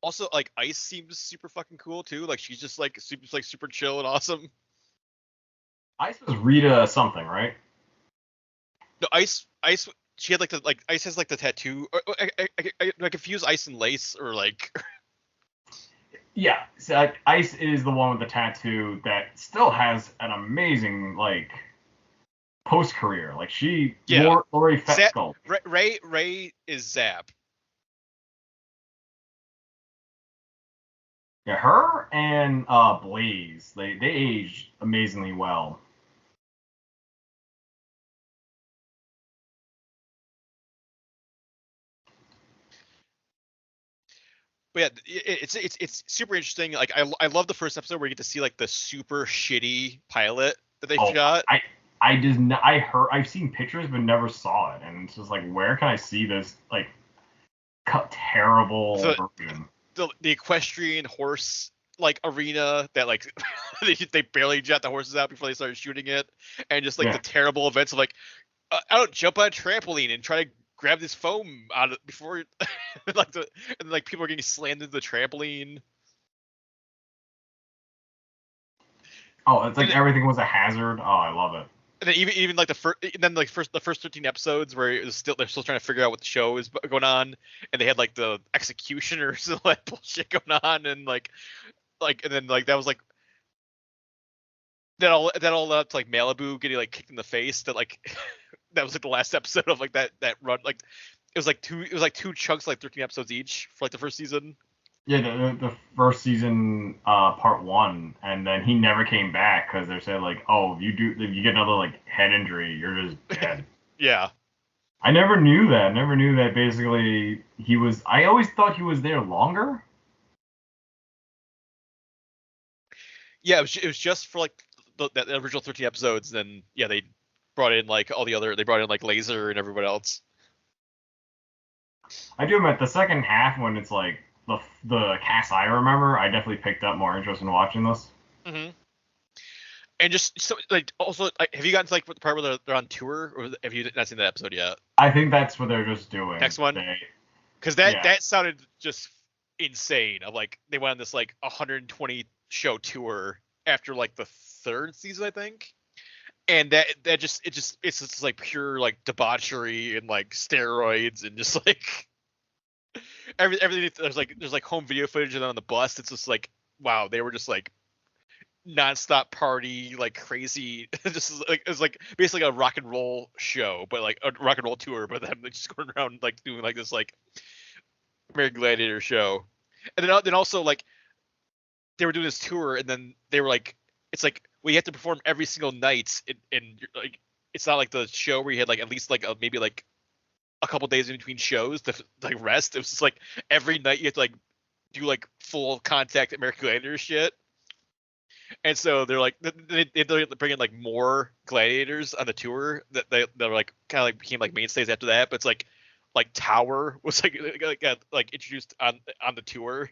Also, like Ice seems super fucking cool too. Like she's just like super chill and awesome. Ice was Rita something, right? No, Ice. She had Ice has like the tattoo. I confuse Ice and Lace or like. Yeah, so Ice is the one with the tattoo that still has an amazing like post career. Like she, Lori Fetchel. Ray is Zap. Yeah, her and Blaze, they aged amazingly well. But yeah, it's super interesting. Like I love the first episode where you get to see like the super shitty pilot that they shot. I've seen pictures but never saw it, and it's just like, where can I see this like terrible version? The equestrian horse like arena that like they barely jet the horses out before they started shooting it, and just like the terrible events of like I don't jump on a trampoline and try to grab this foam out of before like people are getting slammed into the trampoline. Oh, it's like everything was a hazard. Oh, I love it. And then even like the first 13 episodes where they're still trying to figure out what the show is going on, and they had like the executioners and all that bullshit going on, and and then like that was like that all led up to like Malibu getting like kicked in the face. That like that was like the last episode of like that run. Like it was like two chunks, like 13 episodes each for like the first season. Yeah, the first season, part 1, and then he never came back because they said like, oh, if you get another like head injury, you're just dead. Yeah. I never knew that. Never knew that. Basically, he was. I always thought he was there longer. Yeah, it was just for like the original 13 episodes. Then yeah, they brought in like all the other. They brought in like Laser and everyone else. I do admit the second half when it's like the cast I remember, I definitely picked up more interest in watching this. Mm-hmm. And just so like also like, have you gotten to like the part where they're on tour, or have you not seen that episode yet? I think that's what they're just doing. Next one, because that sounded just insane. Of like they went on this like 120 show tour after like the third season, I think, and it's just like pure like debauchery and like steroids and just like everything. There's like home video footage and on the bus. It's just like wow, they were just like non-stop party, like crazy. Just like it's like basically a rock and roll show, but like a rock and roll tour, but them just going around like doing like this like American Gladiator show. And then also like they were doing this tour, and then they were like, it's like we have to perform every single night, and like it's not like the show where you had like at least like maybe like a couple days in between shows to like rest. It was just like every night you have to like do like full contact American Gladiator shit. And so they're like they're bringing like more gladiators on the tour that they're like kind of like became like mainstays after that. But it's like Tower was like introduced on the tour.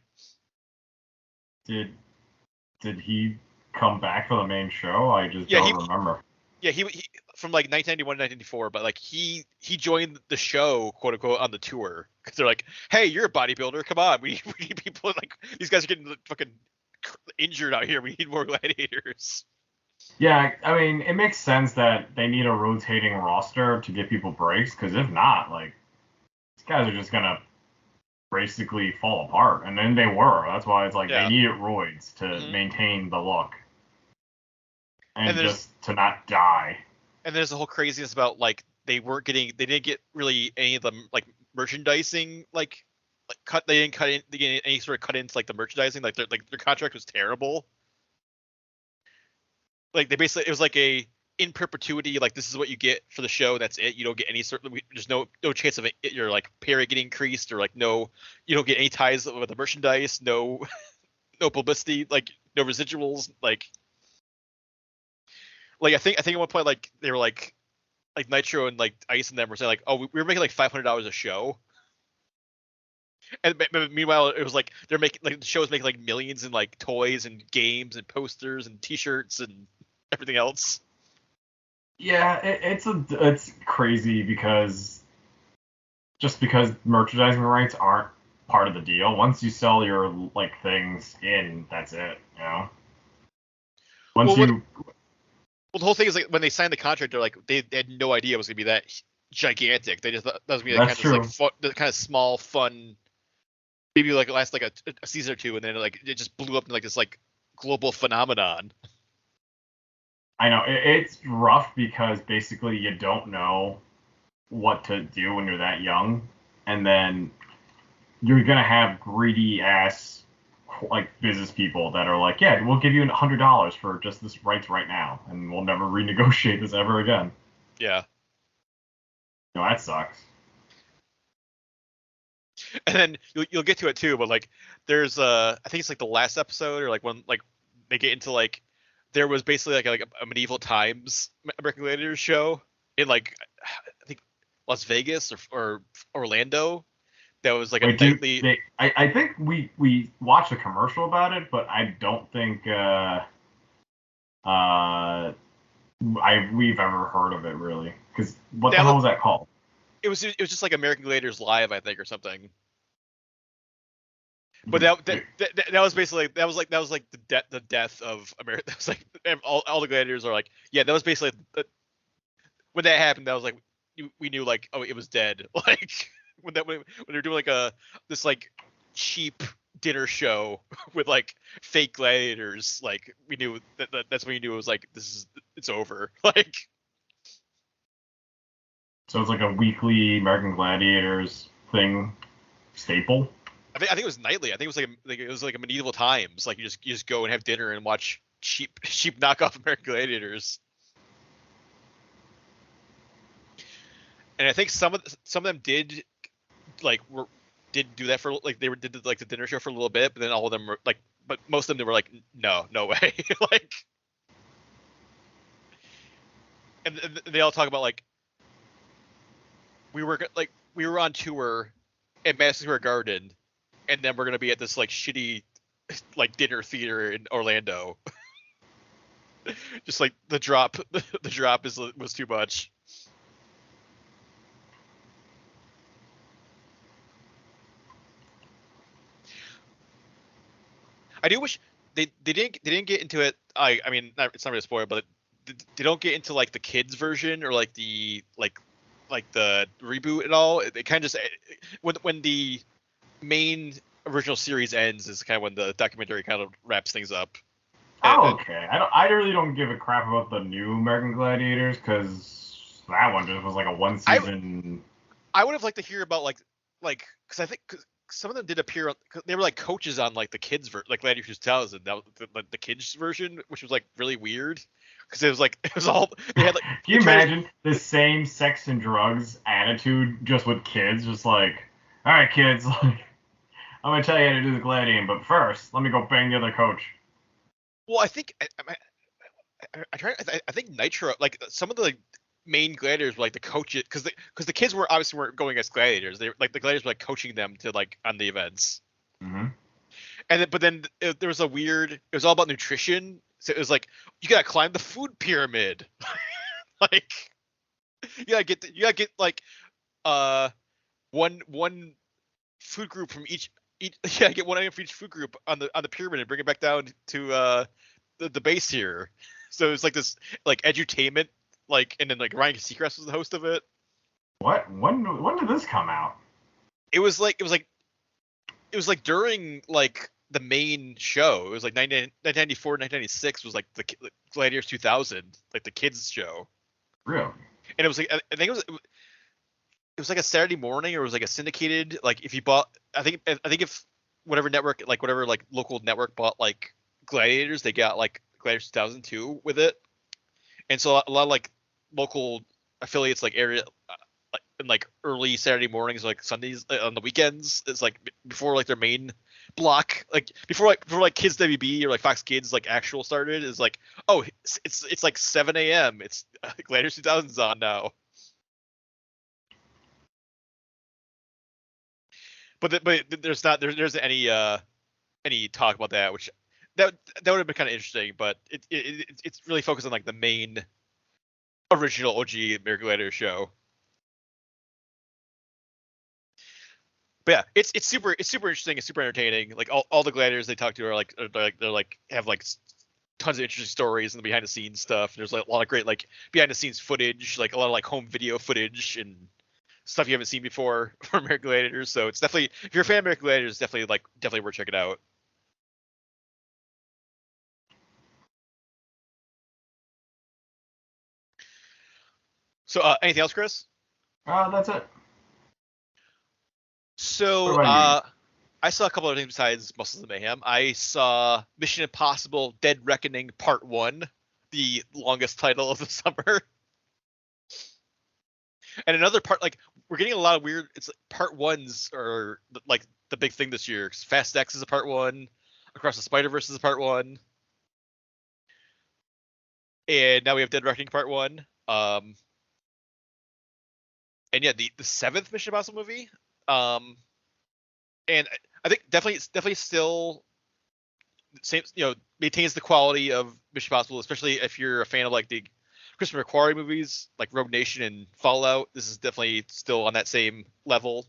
Did he come back for the main show? I just don't remember. Yeah, he from like 1991 to 1994, but like he joined the show, quote unquote, on the tour because they're like, hey, you're a bodybuilder, come on, we need people, like these guys are getting fucking injured out here, we need more gladiators. Yeah, I mean, it makes sense that they need a rotating roster to give people breaks, because if not, like, these guys are just gonna basically fall apart, and then they were. That's why it's like they needed roids to maintain the look and just to not die. And there's the whole craziness about like they didn't get really any of the like merchandising like cut. They didn't get any sort of cut into like the merchandising. Like their contract was terrible. Like they basically, it was like a in perpetuity, like this is what you get for the show, that's it. You don't get any sort of, there's no chance of your like pay rate getting increased, or like you don't get any ties with the merchandise, no publicity, like no residuals, like I think at one point like they were like Nitro and like Ice and them were saying like, oh, we were making like $500 a show, and meanwhile it was like they're making like the show was making like millions in like toys and games and posters and T-shirts and everything else. Yeah, it's crazy because merchandising rights aren't part of the deal. Once you sell your like things in, that's it, you know. Well, the whole thing is like when they signed the contract, they're like they had no idea it was gonna be that gigantic. They just thought that was gonna be like, kind of like the kind of small, fun, maybe like last like a season or two, and then like it just blew up into like this like global phenomenon. I know it's rough because basically you don't know what to do when you're that young, and then you're gonna have greedy ass like business people that are like, yeah, we'll give you $100 for just this rights right now, and we'll never renegotiate this ever again. Yeah. No, that sucks. And then you'll get to it too, but like there's I think it's like the last episode, or like when like they get into like there was basically like a medieval times American Gladiators show in like I think Las Vegas or Orlando. That was like nightly. I think we watched a commercial about it, but I don't think we've ever heard of it really. Because what the hell was that called? It it was just like American Gladiators Live, I think, or something. But that was basically that was like the death of America. That was like all the gladiators are like, yeah, that was basically when that happened. That was like we knew like, oh, it was dead. Like when they're doing like this like cheap dinner show with like fake gladiators, like we knew that's when you knew it was like it's over. Like so it's like a weekly American Gladiators thing staple. I think it was nightly. I think it was like a medieval times. Like you just go and have dinner and watch cheap knockoff American Gladiators. And I think some of them did do that for like did like the dinner show for a little bit, but then all of them were like, but most of them were like, no way. Like, and they all talk about like we were on tour at Madison Square Garden, and then we're gonna be at this like shitty like dinner theater in Orlando. Just like the drop was too much. I do wish they didn't get into it. I mean, it's not really a spoiler, but they don't get into like the kids version or like the the reboot at all. It kind of just when the main original series ends is kind of when the documentary kind of wraps things up. Okay. I really don't give a crap about the new American Gladiators because that one just was like a one season. I would have liked to hear about like because I think some of them did appear. They were like coaches on like the kids like Gladiators 2000, that the kids version, which was like really weird because it was all they had like. Can you imagine the same sex and drugs attitude just with kids? Just like, all right, kids, like, I'm gonna tell you how to do the gladiating, but first, let me go bang the other coach. Well, I think I think Nitro, like some of the main gladiators were like the coaches, because the kids weren't going as gladiators. They like the gladiators were like coaching them to like on the events. Mm-hmm. And then there was it was all about nutrition. So it was like you gotta climb the food pyramid. Like you gotta get like one food group from each get one item for each food group on the pyramid and bring it back down to the base here. So it's like this like edutainment, like, and then like Ryan Seacrest was the host of it. What? When did this come out? It was like during like the main show. It was like 1994, 1996 was like the Gladiators 2000, like the kids show. Really? And it was like, I think it was like a Saturday morning, or it was like a syndicated, like if you bought, I think if whatever network, like whatever like local network bought like Gladiators, they got like Gladiators 2002 with it. And so a lot of like local affiliates, like area, in like early Saturday mornings, like Sundays, on the weekends, it's like before like their main block, like before Kids WB or like Fox Kids like actual started, is like, oh, it's like 7 a.m. It's Gladiators 2000's on now. But there's any talk about that, which that would have been kind of interesting. But it's really focused on like the main original OG American Gladiator show. But yeah, it's super interesting. It's super entertaining. Like all the gladiators they talk to are like have like tons of interesting stories and the behind the scenes stuff. There's like a lot of great like behind the scenes footage, like a lot of like home video footage and stuff you haven't seen before for American Gladiators. So it's definitely, if you're a fan of American Gladiators, definitely worth checking out. So anything else, Chris? That's it. So I saw a couple of things besides Muscles Mayhem. I saw Mission Impossible: Dead Reckoning Part 1, the longest title of the summer. And another part, like, we're getting a lot of weird, it's like part ones are like the big thing this year. Fast X is a part 1, Across the Spider-Verse is a part 1. And now we have Dead Reckoning Part 1. And yeah, the 7th Mission Impossible movie. And I think definitely still same, maintains the quality of Mission Impossible, especially if you're a fan of like the Christopher McQuarrie movies like Rogue Nation and Fallout. This is definitely still on that same level.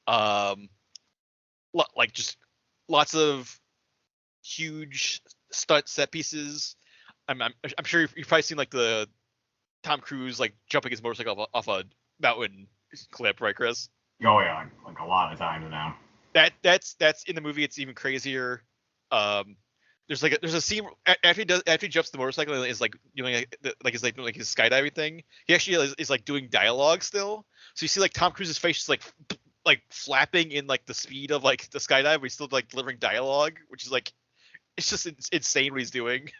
Like just lots of huge stunt set pieces. I'm sure you've probably seen like the Tom Cruise like jumping his motorcycle off a mountain clip, right, Chris? Oh yeah, like a lot of times now. That's in the movie. It's even crazier. There's a scene after he jumps the motorcycle and is like doing he's like doing like his skydiving thing. He actually is like doing dialogue still. So you see like Tom Cruise's face is like flapping in like the speed of like the skydive, but he's still like delivering dialogue, which is like it's just insane what he's doing.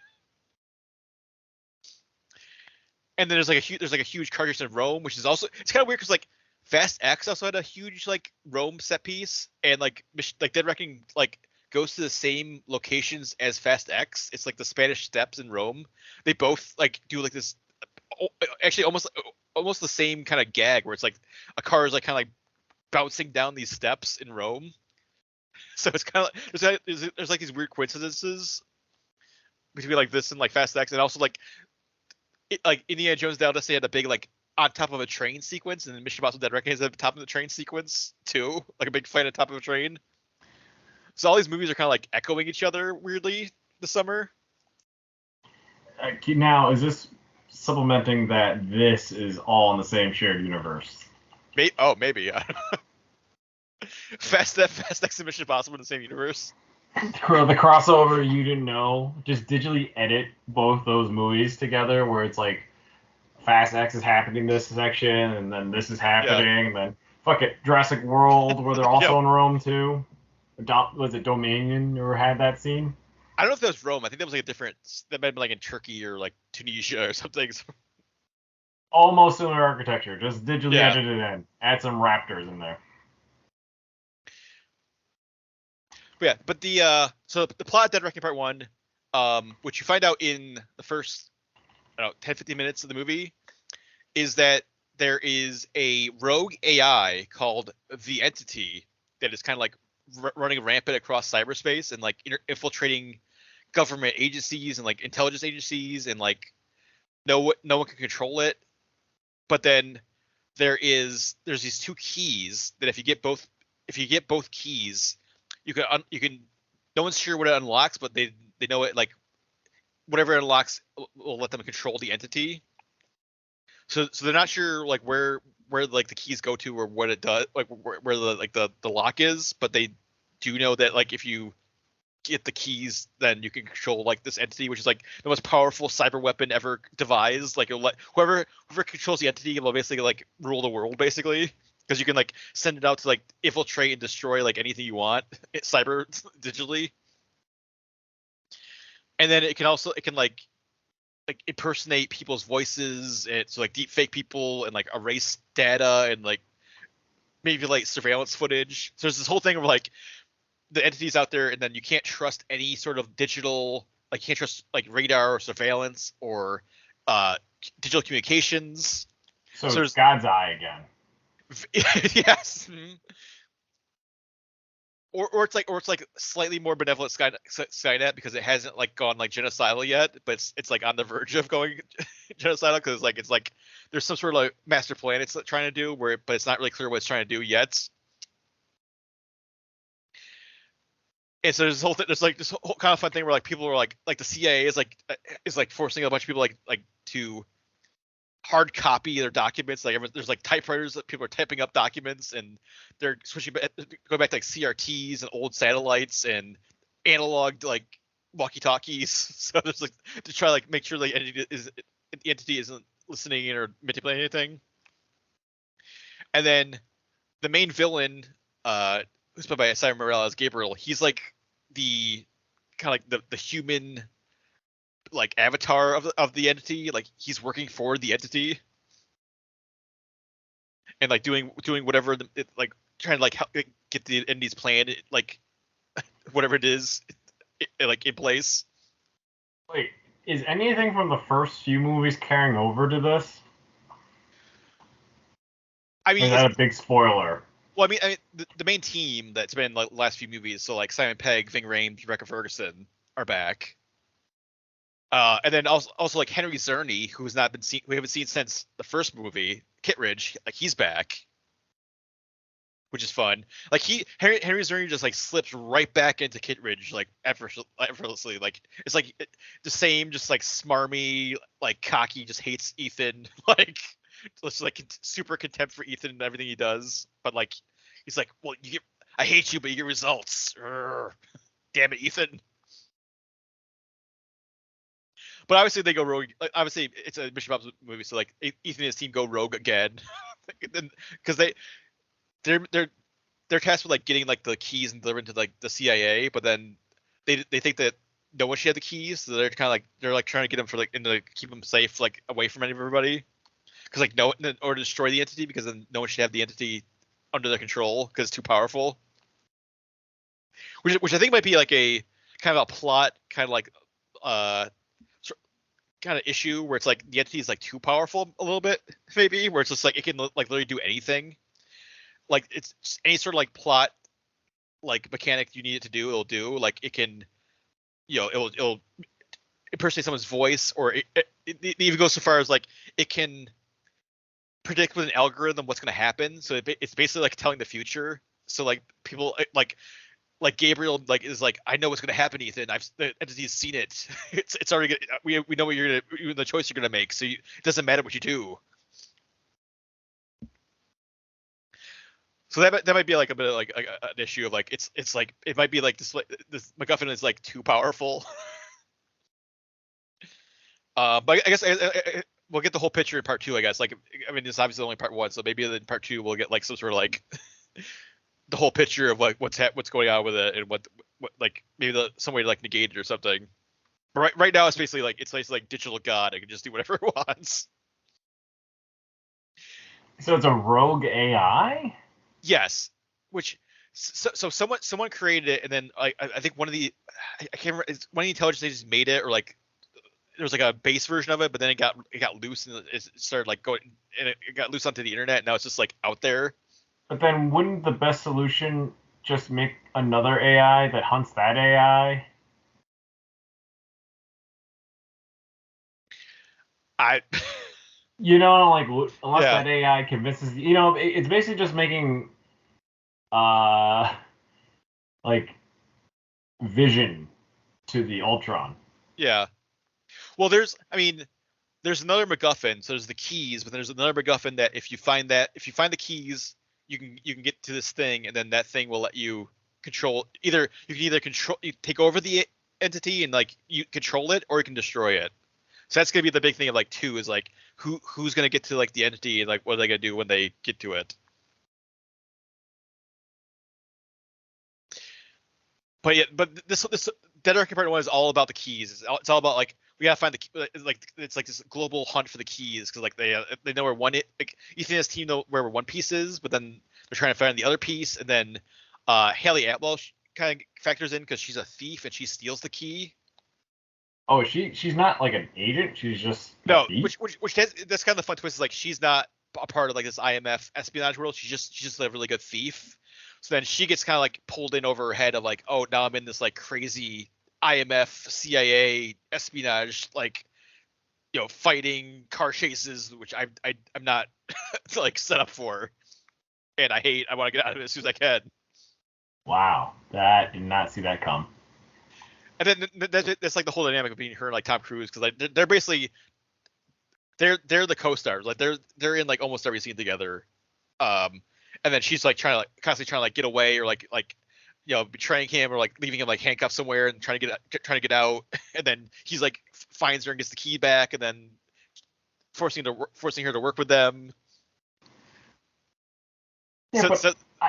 And then there's like a huge car chase in Rome, which is also it's kind of weird because like Fast X also had a huge like Rome set piece, and like Dead Reckoning like goes to the same locations as Fast X. It's like the Spanish Steps in Rome. They both like do like this actually almost the same kind of gag where it's like a car is like kind of like bouncing down these steps in Rome. So it's kind of there's like these weird coincidences between like this and like Fast X, and also like like Indiana Jones Down had a big like on top of a train sequence, and then Mission Impossible Dead Reckoning has a top of the train sequence too, like a big fight on top of a train. So all these movies are kind of like echoing each other weirdly this summer. Now, is this supplementing that this is all in the same shared universe? Maybe. Yeah. Fast X and Mission Impossible in the same universe. The crossover you didn't know. Just digitally edit both those movies together, where it's like Fast X is happening this section, and then this is happening, and then fuck it, Jurassic World, where they're also in Rome too. Was it Dominion or had that scene? I don't know if that was Rome. I think that was like a different. That might have been like in Turkey or like Tunisia or something. Almost similar architecture, just digitally edited in. Add some raptors in there. But the so the plot of Dead Reckoning Part 1, which you find out in the first 10-15 minutes of the movie, is that there is a rogue AI called the Entity that is kind of like running rampant across cyberspace and like infiltrating government agencies and like intelligence agencies, and like no one can control it. But then there's these two keys that if you get both keys, you can no one's sure what it unlocks, but they know it, like whatever it unlocks will let them control the entity. So they're not sure like where like the keys go to or what it does, like where the lock is, but they do know that like if you get the keys, then you can control like this entity, which is like the most powerful cyber weapon ever devised. Like it'll let whoever controls the entity will basically like rule the world basically, because you can like send it out to like infiltrate and destroy like anything you want cyber digitally. And then it can like impersonate people's voices, and so like deep fake people and like erase data and like maybe like surveillance footage. So there's this whole thing where like the entities out there, and then you can't trust any sort of digital, like you can't trust like radar or surveillance or digital communications. So it's God's eye again. Yes. Or it's like slightly more benevolent Skynet because it hasn't like gone like genocidal yet, but it's like on the verge of going genocidal because it's like there's some sort of like master plan it's trying to do but it's not really clear what it's trying to do yet. And so there's this whole kind of fun thing where like people are like the CIA is like forcing a bunch of people like to hard copy their documents. Like there's like typewriters that people are typing up documents, and they're going back to like CRTs and old satellites and analog like walkie-talkies. So there's like to try like make sure the entity isn't listening or manipulating anything. And then the main villain, who's played by Simon Morel as Gabriel, he's like the kind of like the human like avatar of the entity. Like he's working for the entity and like doing whatever like trying to like help get the entity's plan, like whatever it is, like in place. Wait, is anything from the first few movies carrying over to this? I mean, is that a big spoiler? Well, I mean, the main team that's been like the last few movies, so like Simon Pegg, Ving Rhames, Rebecca Ferguson are back. And then also like Henry Czerny, who has not been seen, we haven't seen since the first movie, Kittredge, like he's back, which is fun. Like Henry Czerny just like slips right back into Kittredge like effortlessly. Like it's like the same, just like smarmy, like cocky, just hates Ethan, like just like super contempt for Ethan and everything he does. But like he's like, well, I hate you, but you get results. Urgh. Damn it, Ethan. But obviously they go rogue. Like, obviously it's a Mission Impossible movie, so like Ethan and his team go rogue again, because they're tasked with like getting like the keys and delivering to like the CIA, but then they think that no one should have the keys, so they're kind of like trying to get them for like to keep them safe, like away from everybody, because like no, or to destroy the entity, because then no one should have the entity under their control because it's too powerful. Which I think might be like a kind of a plot, kind of like kind of issue where it's like the entity is like too powerful a little bit, maybe, where it's just like it can like literally do anything. Like it's just any sort of like plot like mechanic you need it to do, it'll do. Like it can, it'll impersonate someone's voice, or it even goes so far as like it can predict with an algorithm what's going to happen. So it's basically like telling the future. So like people like Gabriel like is like, I know what's going to happen, Ethan. The entity's seen it. It's already we know what you're gonna, the choice you're going to make. So it doesn't matter what you do. So that might be like a bit of like an issue of like it's like it might be like this MacGuffin is like too powerful. But I guess we'll get the whole picture in part 2. I guess like I mean it's obviously only part 1, so maybe in part 2 we'll get like some sort of like the whole picture of like what's going on with it, and what like maybe some way to like negate it or something. But right now it's basically like digital god. It can just do whatever it wants. So it's a rogue AI? Yes. Which so someone created it, and then I think one of the I can't remember, one of the intelligence agents made it, or like there was like a base version of it, but then it got loose and it started like going, and it got loose onto the internet. And now it's just like out there. But then wouldn't the best solution just make another AI that hunts that AI? Like unless that AI convinces it's basically just making like vision to the Ultron. Yeah. Well, there's another MacGuffin. So there's the keys, but there's another MacGuffin that if you find the keys, you can get to this thing, and then that thing will let you control. You take over the entity and like you control it, or you can destroy it. So that's gonna be the big thing of like 2 is like who's gonna get to like the entity, and like what are they gonna do when they get to it. But yeah, this Dead Reckoning Part 1 is all about the keys. It's all about like we gotta find it's like this global hunt for the keys, because like they know where Ethan and his team know where one piece is, but then they're trying to find the other piece, and then Haley Atwell kind of factors in because she's a thief and she steals the key. Oh, she's not like an agent. She's just no, which that's kind of the fun twist. Is like she's not a part of like this IMF espionage world. She's just a really good thief. So then she gets kind of like pulled in over her head of like, oh, now I'm in this like crazy IMF CIA espionage, like fighting car chases, which I'm not like set up for, and I hate. I want to get out of it as soon as I can. Wow, that did not see that come. And then that's like the whole dynamic of being her and like Tom Cruise, because like they're basically they're the co-stars, like they're in like almost every scene together, and then she's like constantly trying to like get away, or like betraying him, or like leaving him like handcuffed somewhere and trying to get out, and then he's like finds her and gets the key back, and then forcing her to work with them. Yeah,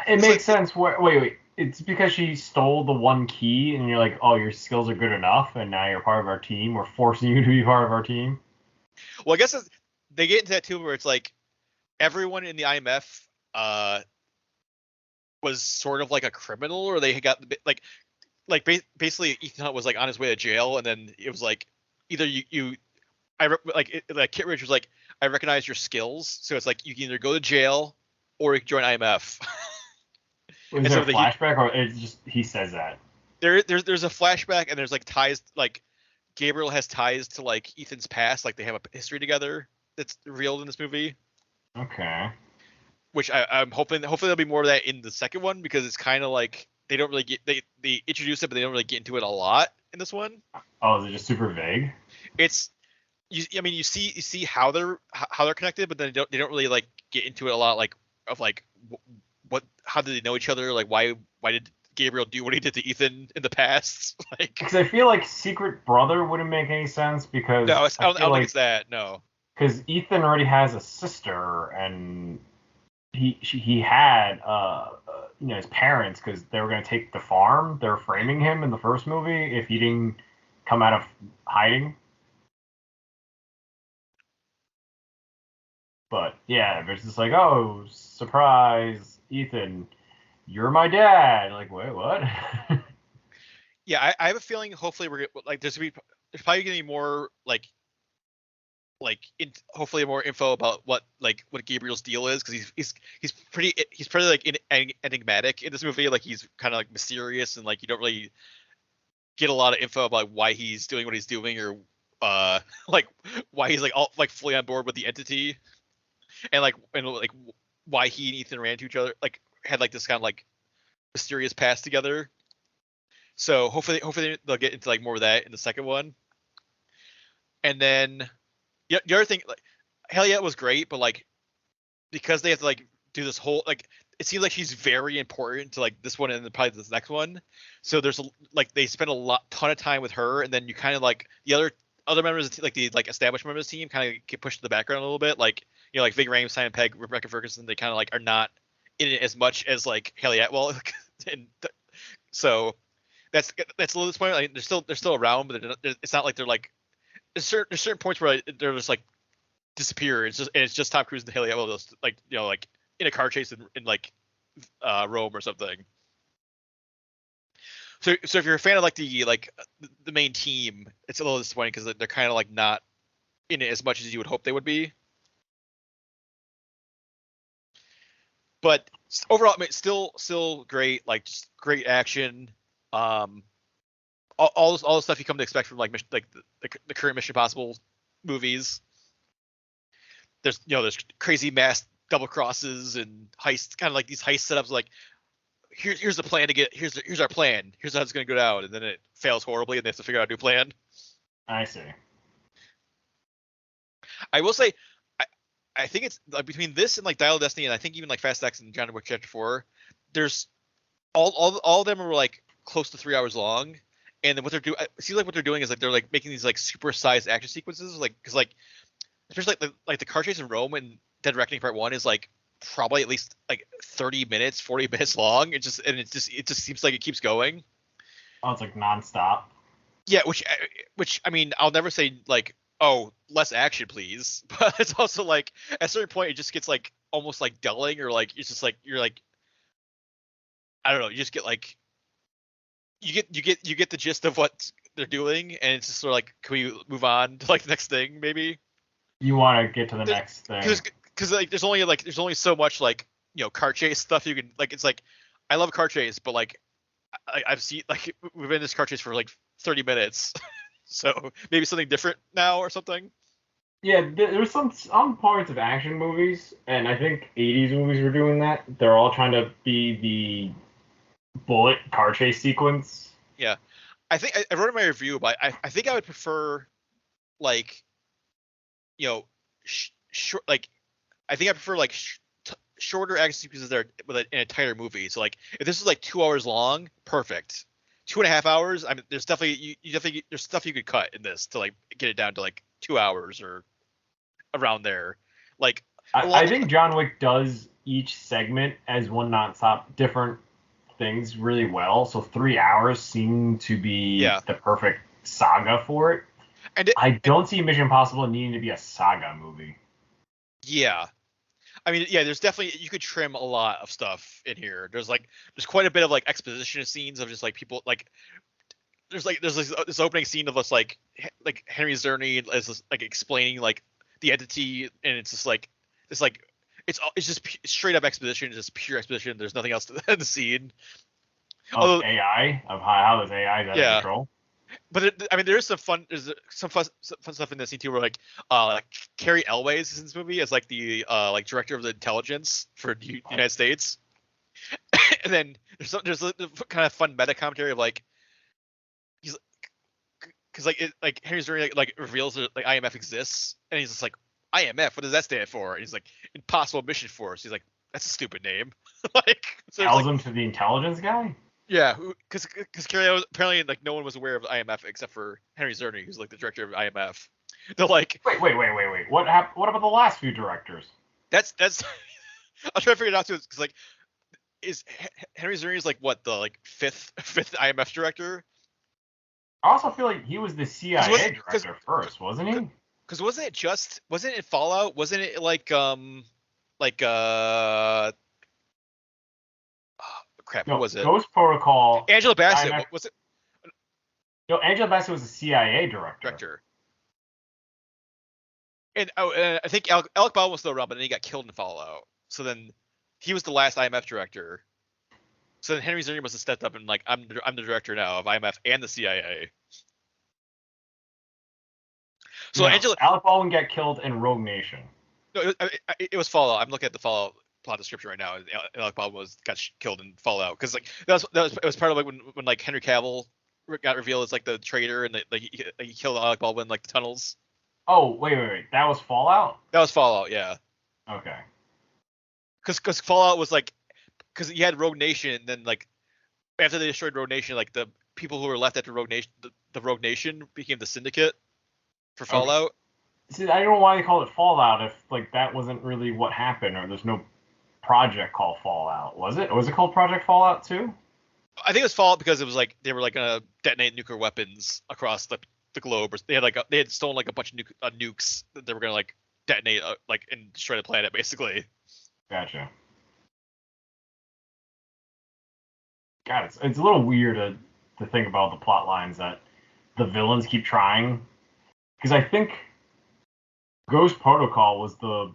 it makes sense. Wait. It's because she stole the one key, and you're like, oh, your skills are good enough, and now you're part of our team. We're forcing you to be part of our team. Well, I guess they get into that too, where it's like everyone in the IMF was sort of like a criminal, or they got basically Ethan Hunt was like on his way to jail, and then it was like either like Kittredge was like, I recognize your skills, so it's like you can either go to jail or you can join IMF. Is there a flashback, or it's just he says that? There's a flashback, and there's like ties Gabriel has ties to like Ethan's past, like they have a history together that's revealed in this movie. Okay. Which I'm hoping, hopefully there'll be more of that in the second one, because it's kind of like they don't really get, they introduce it, but they don't really get into it a lot in this one. Oh, is it just super vague? It's I mean, you see how they're connected, but then they don't really like get into it a lot, like of like what how did they know each other, like why did Gabriel do what he did to Ethan in the past? Like, Because I feel like Secret Brother wouldn't make any sense because no, I don't like, think it's that. No, because Ethan already has a sister and he had his parents, because they were going to take the farm. They were framing him in the first movie if he didn't come out of hiding. But yeah, it's just like, oh, surprise, Ethan, you're my dad. Like, wait, what? yeah, I have a feeling. Hopefully, we're like there's probably gonna be more hopefully more info about what Gabriel's deal is, because he's pretty like enigmatic in this movie. Like, he's kind of like mysterious, and like you don't really get a lot of info about why he's doing what he's doing, or like why he's like all like fully on board with the entity, and like why he and Ethan ran to each other, like had like this kind of like mysterious past together. So hopefully they'll get into like more of that in the second one. And then the other thing, like, Hell Yeah was great, but like because they have to like do this whole, like, it seems like she's very important to like this one and then probably this next one. So there's like they spend a ton of time with her, and then you kind of like the other members of like the like established members of the team kind of get pushed to the background a little bit. Like, like Ving Rhames, Simon Pegg, Rebecca Ferguson, they kind of like are not in it as much as like Haley Atwell. And so that's a little disappointing. Like, they're still around, but it's not like they're like there's certain points where they're just like disappear. It's just Tom Cruise and Haley Atwell just like like in a car chase in like Rome or something. So if you're a fan of like the main team, it's a little disappointing because they're kind of like not in it as much as you would hope they would be. But overall, I mean, still great. Like, just great action. All the stuff you come to expect from like the current Mission Impossible movies. There's crazy mass double crosses and heists, kind of like these heist setups. Like, here's the plan to get here's our plan. Here's how it's going to go down, and then it fails horribly, and they have to figure out a new plan. I see. I will say, I think it's like between this and like Dial of Destiny, and I think even like Fast X and John Wick Chapter 4, there's all of them are like close to 3 hours long, and then what they're doing, it seems like what they're doing is like they're like making these like super sized action sequences, like because like especially like the car chase in Rome and Dead Reckoning Part 1 is like probably at least like 30 minutes, 40 minutes long. It just seems like it keeps going. Oh, it's like nonstop. Yeah, which I mean, I'll never say like, oh, less action, please. But it's also like at a certain point, it just gets like almost like dulling, or like it's just like you're like, I don't know, you just get like you get the gist of what they're doing, and it's just sort of like, can we move on to like the next thing, maybe? You want to get to the next thing. Because like there's only so much like car chase stuff you can like. It's like, I love car chase, but like I've seen like we've been in this car chase for like 30 minutes, so maybe something different now or something. Yeah, there's some parts of action movies, and I think 80s movies were doing that. They're all trying to be the bullet car chase sequence. Yeah, I think I wrote in my review, but I think I would prefer like short, like I think I prefer like shorter action sequences that are in a tighter movie. So like if this is like 2 hours long, perfect. 2.5 hours, I mean, there's definitely there's stuff you could cut in this to like get it down to like 2 hours or around there. Like I think John Wick does each segment as one nonstop different things really well. So 3 hours seem to be the perfect saga for it. I don't see Mission Impossible needing to be a saga movie. Yeah. I mean, yeah, there's definitely, you could trim a lot of stuff in here. There's quite a bit of like exposition scenes of just like people like there's this opening scene of us like Henry Czerny is like explaining like the entity, and it's just like it's just straight up exposition, just pure exposition. There's nothing else to the scene. AI of how this AI is out of control. But I mean, there's some fun stuff in this scene too, where like Carrie Elways is in this movie as like the like director of the intelligence for the United States, and then there's a kind of fun meta commentary of like he's because like Henry Zuri like reveals that like IMF exists, and he's just like, IMF, what does that stand for? And he's like, Impossible Mission Force. He's like, that's a stupid name. Like, so tells him to the intelligence guy. Yeah, because Carrie, apparently like no one was aware of IMF except for Henry Zerny, who's like the director of IMF. They're like, wait. What about the last few directors? That's I'll try to figure it out too, because like is Henry Zerny like what the like fifth IMF director? I also feel like he was the CIA director first, wasn't he? Because wasn't it Fallout? Wasn't it like crap, no, what was it? Ghost Protocol. Angela Bassett, was it? No, Angela Bassett was the CIA director. And I think Alec Baldwin was still around, but then he got killed in Fallout. So then he was the last IMF director. So then Henry Zerny must have stepped up and like, I'm the director now of IMF and the CIA. So no, Alec Baldwin got killed in Rogue Nation. No, it was Fallout. I'm looking at the Fallout plot description right now. Alec Baldwin got killed in Fallout because like it was part of like when like Henry Cavill got revealed as like the traitor and he killed Alec Baldwin in, like the tunnels. Oh wait, that was Fallout. That was Fallout, yeah. Okay. Because Fallout was like because you had Rogue Nation, and then like after they destroyed Rogue Nation, like the people who were left after Rogue Nation, the Rogue Nation became the Syndicate for Fallout. Okay. See, I don't know why they call it Fallout if like that wasn't really what happened, or there's no project called Fallout. Was it? Was it called Project Fallout too? I think it was Fallout because it was like they were like gonna detonate nuclear weapons across the globe. Or they had stolen like a bunch of nukes that they were gonna like detonate like and destroy the planet basically. Gotcha. God, it's a little weird to think about the plot lines that the villains keep trying, because I think Ghost Protocol was the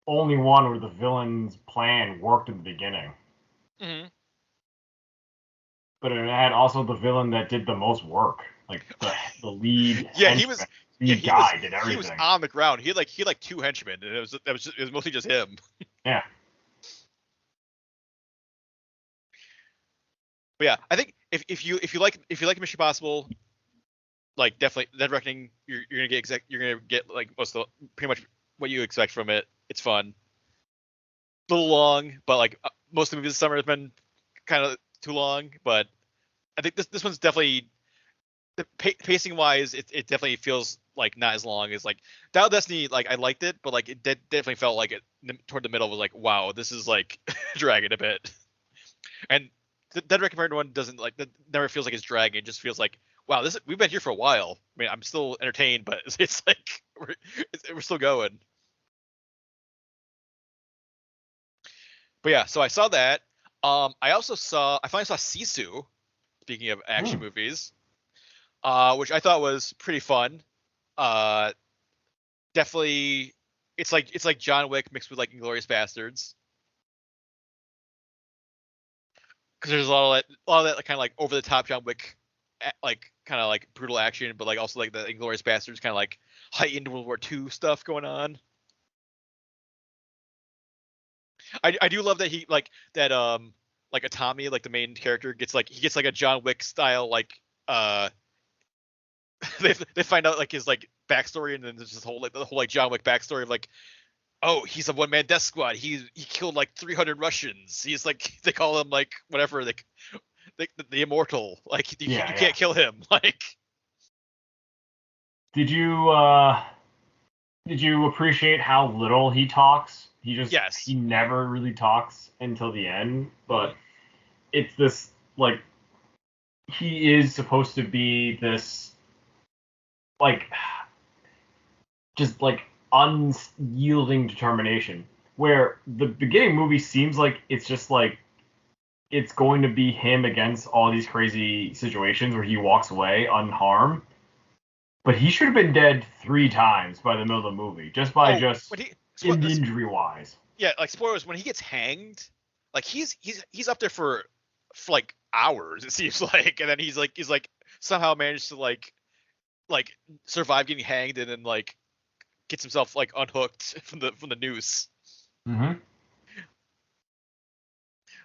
only one where the villain's plan worked in the beginning. Mm-hmm. But it had also the villain that did the most work, like the lead. Yeah, did everything. He was on the ground. He had like two henchmen, and it was mostly just him. Yeah. But yeah, I think if you like Mission Impossible, like definitely Dead Reckoning, you're gonna get like pretty much what you expect from it. It's fun, a little long, but like most of the movies this summer has been kind of too long. But I think this one's definitely pacing wise, it definitely feels like not as long as like Dial of Destiny. Like I liked it, but like it definitely felt like it toward the middle was like, wow, this is like dragging a bit. And the Dead Reckoning Part 1 doesn't like that, never feels like it's dragging. It just feels like, wow, we've been here for a while. I mean, I'm still entertained, but it's like we're still going. But yeah, so I saw that. I finally saw Sisu. Speaking of action movies, which I thought was pretty fun. Definitely, it's like John Wick mixed with like Inglourious Bastards. Because there's a lot of that kind of like over the top John Wick, like kind of like brutal action, but like also like the Inglourious Bastards kind of like heightened World War II stuff going on. I do love that he like that like Atami, like the main character, gets like a John Wick style like they find out like his like backstory, and then there's this whole like John Wick backstory of like, oh, he's a one-man death squad. He killed like 300 Russians. He's like, they call him like whatever, the immortal. Like you can't kill him. Like, did you appreciate how little he talks? He never really talks until the end, but it's this like he is supposed to be this like just like unyielding determination, where the beginning movie seems like it's just like it's going to be him against all these crazy situations where he walks away unharmed, but he should have been dead 3 times by the middle of the movie just by injury wise. Yeah, like spoilers, when he gets hanged, like he's up there for like hours, it seems like, and then he's like somehow managed to like survive getting hanged and then like gets himself like unhooked from the noose. Mm-hmm.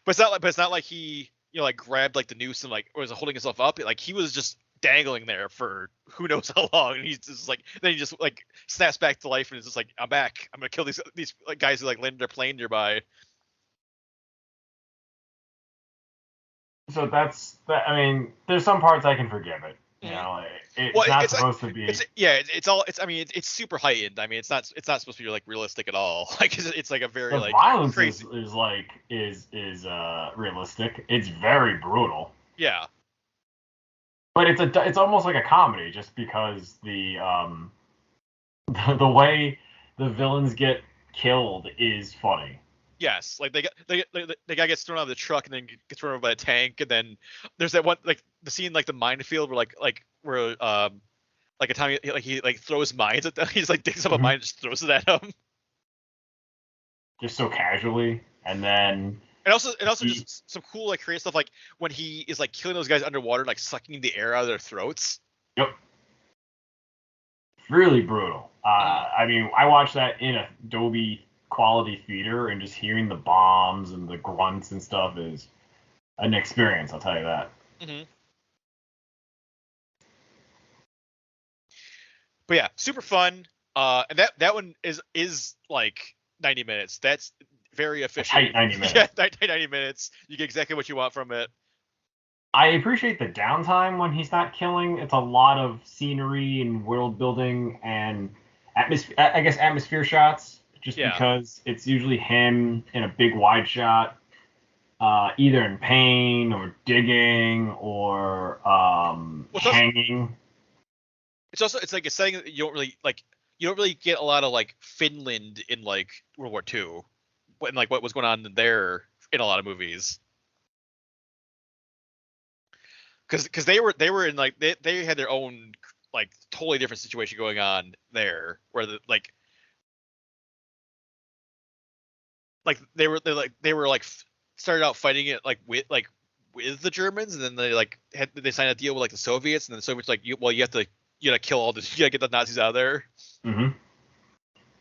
But it's not like he like grabbed like the noose and like was holding himself up. Like he was just dangling there for who knows how long, and he's just like then he just like snaps back to life and is just like, I'm back. I'm gonna kill these like guys who like landed their plane nearby. So that's that. I mean, there's some parts I can forgive it. You know, it's not supposed to be. It's super heightened. I mean, it's not supposed to be like realistic at all. Like it's like a very the like violence crazy. is realistic. It's very brutal. Yeah. But it's almost like a comedy, just because the way the villains get killed is funny. Yes, like the guy gets thrown out of the truck and then gets thrown over by a tank, and then there's that one like the scene like the minefield where where like a time he throws mines at them. He's like digs up a mine and just throws it at him. Just so casually, and then. And also just some cool like creative stuff like when he is like killing those guys underwater, like sucking the air out of their throats. Yep. Really brutal. I mean, I watched that in a Dolby quality theater, and just hearing the bombs and the grunts and stuff is an experience. I'll tell you that. Mm-hmm. But yeah, super fun. And that one is like 90 minutes. That's very efficient. Tight 90 minutes. Yeah, tight 90 minutes. You get exactly what you want from it. I appreciate the downtime when he's not killing. It's a lot of scenery and world building and atmosphere shots. Just because it's usually him in a big wide shot, either in pain or digging or hanging. It's like a setting that you don't really get a lot of like Finland in like World War II, and like what was going on there in a lot of movies. Because they were in like they had their own like totally different situation going on there, where they were started out fighting it with the Germans, and then they signed a deal with like the Soviets, and then the Soviets you gotta kill all this, you gotta get the Nazis out of there. Mm-hmm.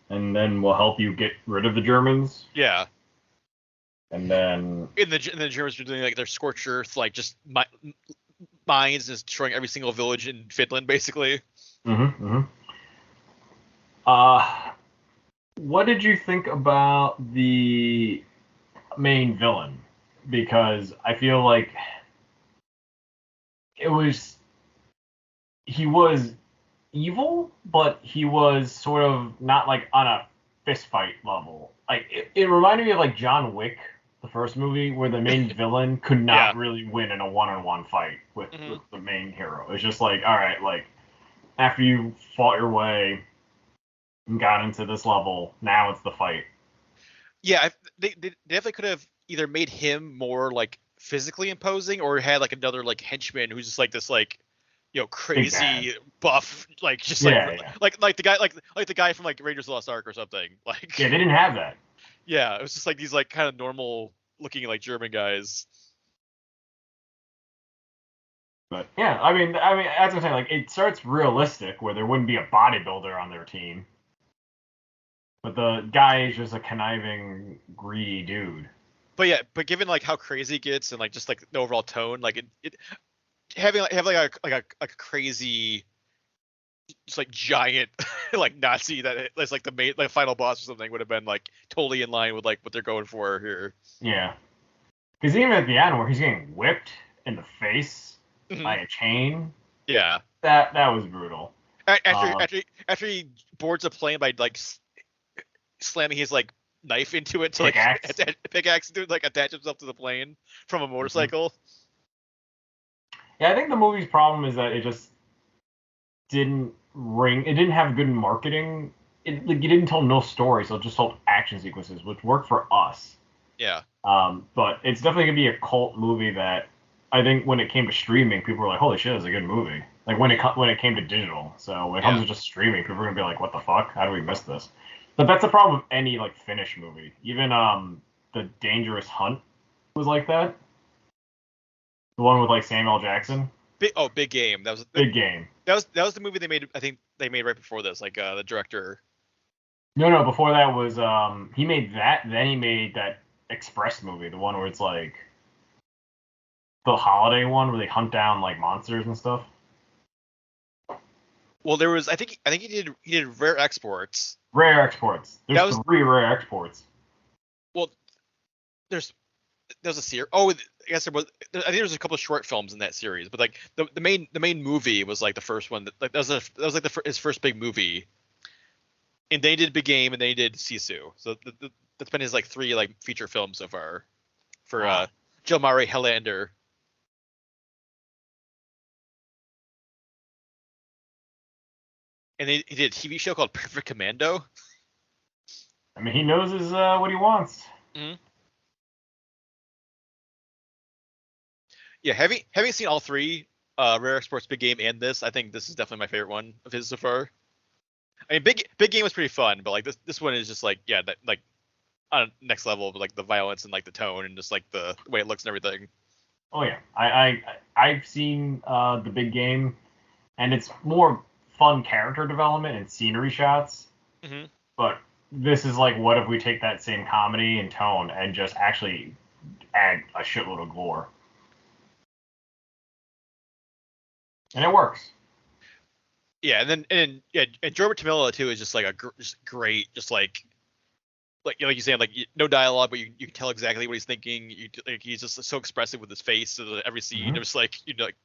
And then we'll help you get rid of the Germans. Yeah. And then the Germans were doing like their scorched earth, like just mines, just destroying every single village in Finland, basically. Mm-hmm. What did you think about the main villain? Because I feel like he was evil, but he was sort of not like on a fist fight level. Like it reminded me of like John Wick, the first movie, where the main villain could not really win in a one-on-one fight with the main hero. It's just like, all right, like after you fought your way and got into this level, now it's the fight. Yeah, they definitely could have either made him more like physically imposing, or had like another like henchman who's just like this like crazy buff, like just like the guy like the guy from like Raiders of the Lost Ark or something. Like they didn't have that. Yeah, it was just like these like kind of normal looking like German guys. But yeah, I mean, that's what I'm saying. Like it starts realistic, where there wouldn't be a bodybuilder on their team. But the guy is just a conniving, greedy dude. But given like how crazy it gets and like just like the overall tone, like it having a crazy, just like giant like Nazi that's like the main like final boss or something would have been like totally in line with like what they're going for here. Yeah, because even at the end where he's getting whipped in the face by a chain, yeah, that was brutal. After he boards a plane by like slamming his like knife into it to pickaxe to like attach himself to the plane from a motorcycle. Yeah, I think the movie's problem is that it just didn't ring. It didn't have good marketing. You didn't tell no story, so it just told action sequences, which worked for us. Yeah. But it's definitely gonna be a cult movie that I think when it came to streaming, people were like, "Holy shit, it's a good movie." Like when it came to digital. So when it comes to just streaming, people are gonna be like, "What the fuck? How do we miss this?" But that's the problem with any like Finnish movie. Even the Dangerous Hunt was like that. The one with like Samuel Jackson. Big Game. Big Game. That was the movie they made. I think they made right before this. Like the director. No. Before that was he made that. Then he made that Express movie, the one where it's like the holiday one where they hunt down like monsters and stuff. Well, there was. I think he did Rare Exports. Rare Exports. There's 3 Rare Exports. Well, there's a series. Oh, I guess there was. I think there was a couple of short films in that series, but like the main movie was like the first one. That was like his first big movie. And they did Big Game, and they did Sisu. So that's been his like 3 like feature films so far for Joe Mare Helander. And he did a TV show called Perfect Commando. I mean, he knows his what he wants. Mm-hmm. Yeah, having seen all 3, Rare Exports, Big Game, and this, I think this is definitely my favorite one of his so far. I mean, Big Game was pretty fun, but like this one is just like like on next level, like the violence and like the tone and just like the way it looks and everything. Oh yeah, I've seen the Big Game, and it's more fun character development and scenery shots. Mm-hmm. But this is like, what if we take that same comedy and tone and just actually add a shitload of gore? And it works. Yeah, and Jorma Tamila too is just like just great, just like you saying, like no dialogue, but you can tell exactly what he's thinking. He's just so expressive with his face. So every scene, Mm-hmm. it was like like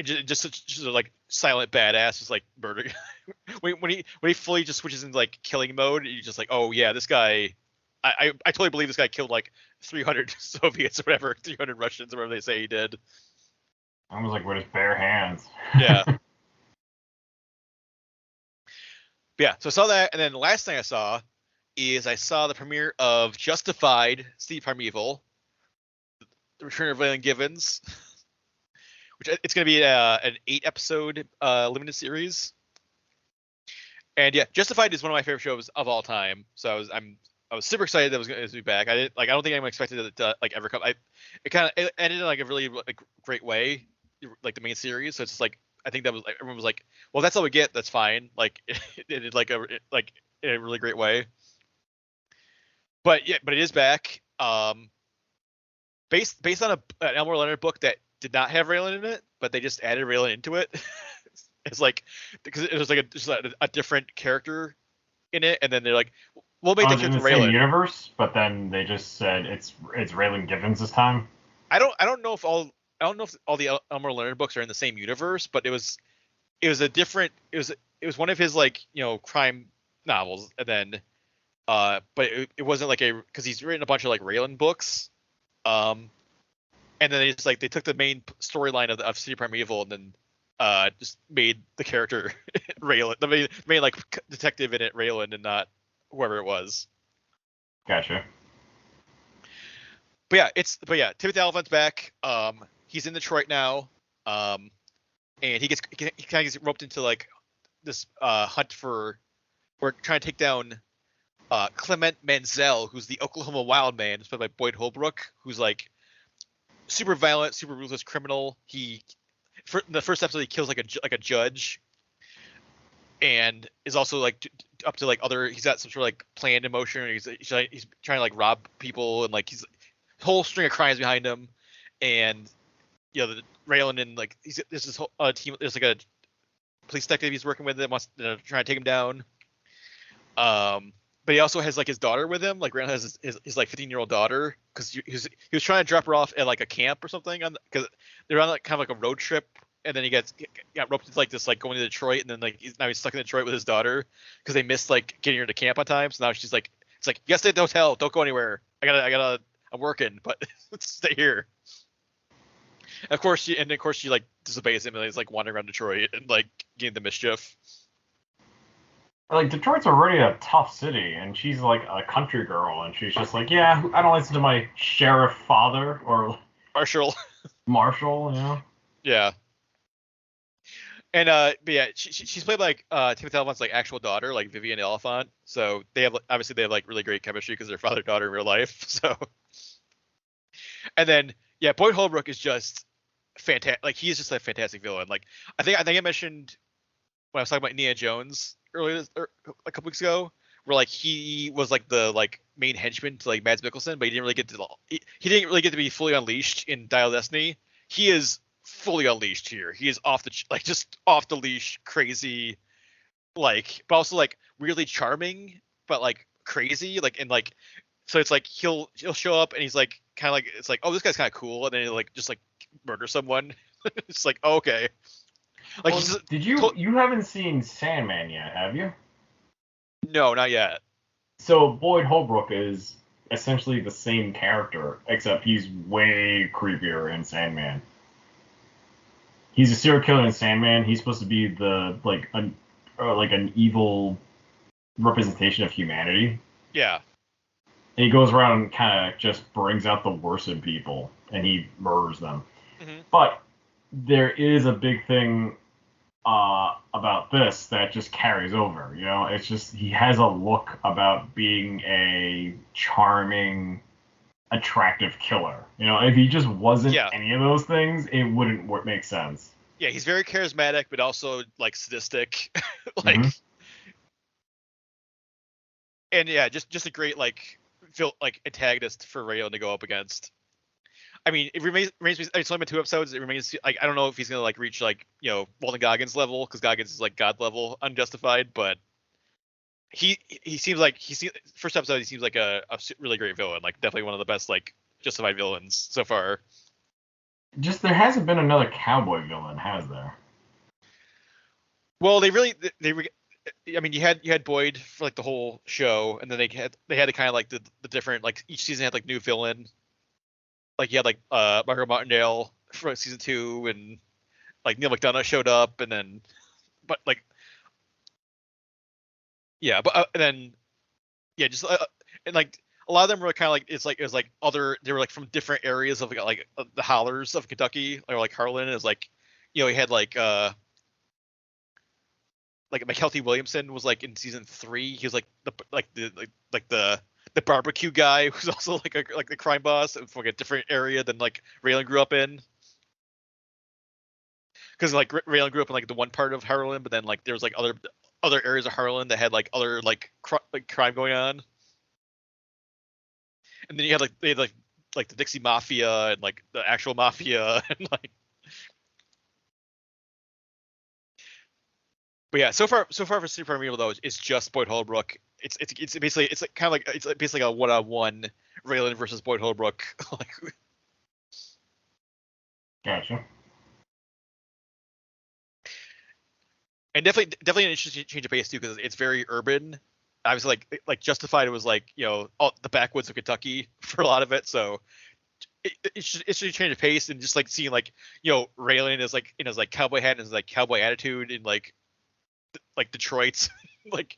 just like silent badass, just like murdering. when he fully just switches into like killing mode, you're just like, oh yeah, this guy. I totally believe this guy killed like 300 Soviets or whatever, 300 Russians or whatever they say he did. Almost like with his bare hands. Yeah. Yeah, so I saw that, and then the last thing I saw is I saw the premiere of Justified, Steve Primeval, The Return of Waylon Givens, which it's going to be an 8-episode limited series. And yeah, Justified is one of my favorite shows of all time. So I was super excited that it was going to be back. I don't think anyone expected it to like ever come. It ended in like a really like great way, like the main series. So it's just like, I think that was like, everyone was like, well, that's all we get. That's fine. Like it did like in a really great way. But it is back. Based on an Elmore Leonard book that did not have Raylan in it, but they just added Raylan into it. It's like, because it was like just a different character in it, and then they're like, we'll make the character Raylan. Same universe, but then they just said it's Raylan Givens this time. I don't know if all the Elmore Leonard books are in the same universe, but it was one of his like crime novels, and then but it wasn't like because he's written a bunch of like Raylan books, and then they just like they took the main storyline of City Primeval and then just made the character Raylan, the main like detective in it Raylan, and not whoever it was. Gotcha. But yeah, Timothy Olyphant's back. He's in Detroit now, and he kind of gets roped into like this hunt for, or trying to take down Clement Mansell, who's the Oklahoma Wild Man, played by Boyd Holbrook, who's like super violent, super ruthless criminal. In the first episode, he kills like a judge, and is also like up to like other. He's got some sort of like planned emotion. He's trying to like rob people, and like he's a whole string of crimes behind him, and the Raylan and like there's this whole team. There's like a police detective he's working with that wants to try to take him down. But he also has like his daughter with him. Like Raylan has his like 15-year-old daughter, because he was trying to drop her off at like a camp or something, because they're on like kind of like a road trip, and then he got roped into like this like going to Detroit, and then like he's stuck in Detroit with his daughter because they missed like getting her to camp on time. So now she's like, it's like, you gotta stay at the hotel, don't go anywhere. I'm working, but stay here. Of course she like disobeys him, and he's like wandering around Detroit and like getting the mischief. Like, Detroit's already a tough city, and she's like a country girl, and she's just like, yeah, I don't listen to my sheriff father or Marshall, Yeah. And but yeah, she's played by like Timothy Olyphant's like actual daughter, like Vivian Oliphant. So they have like really great chemistry because they're father daughter in real life. So, and then yeah, Boyd Holbrook is just fantastic. Like he's just a fantastic villain. Like I think I mentioned when I was talking about Indiana Jones earlier a couple weeks ago, where like he was like the like main henchman to like Mads Mikkelsen, but he didn't really get to he didn't really get to be fully unleashed in Dial of Destiny. He is fully unleashed here. He is off the like just off the leash, crazy, like but also like weirdly charming, but like crazy, like and like so it's like he'll show up and he's like kind of like it's like oh this guy's kind of cool, and then he'll like just like murder someone. It's like oh, okay. Like well, did you haven't seen Sandman yet, have you? No, not yet. So Boyd Holbrook is essentially the same character, except he's way creepier in Sandman. He's a serial killer in Sandman. He's supposed to be the like an evil representation of humanity. Yeah. And he goes around and kind of just brings out the worst in people, and he murders them. Mm-hmm. But there is a big thing about this that just carries over. You know, it's just he has a look about being a charming, attractive killer. You know, if he just wasn't any of those things, it wouldn't make sense. Yeah, he's very charismatic, but also like sadistic, like, mm-hmm. And yeah, just a great like antagonist for Rayon to go up against. I mean, it remains. It's only been 2 episodes. It remains. Like, I don't know if he's gonna like reach like Walton Goggins level, because Goggins is like God level, unjustified. But he seems like first episode. He seems like a really great villain. Like definitely one of the best like justified villains so far. Just there hasn't been another cowboy villain, has there? Well, they I mean, you had Boyd for like the whole show, and then they had to kind of like the different like each season had like new villain. Like you had like Margaret Martindale for like, season 2, and like Neil McDonough showed up, and then but like yeah, but and then yeah, just and like a lot of them were kind of like it was like other they were like from different areas of like the hollers of Kentucky, or like Harlan is like he had like McKelty Williamson was like in season 3. He was like the barbecue guy who's also like the crime boss from like a different area than like Raylan grew up in. Because like Raylan grew up in like the one part of Harlan, but then like there was like other areas of Harlan that had like other like crime going on. And then you had like the Dixie Mafia and like the actual mafia and like. But yeah, so far for Super Amiibo though, it's just Boyd Holbrook. It's basically it's like kind of like it's basically a 1-on-1 Raylan versus Boyd Holbrook. Like. Gotcha. And definitely an interesting change of pace too, because it's very urban. Obviously, like Justified was like all the backwoods of Kentucky for a lot of it, so it's just a change of pace, and just like seeing like Raylan is like in his like cowboy hat and his like cowboy attitude in like Detroit, like,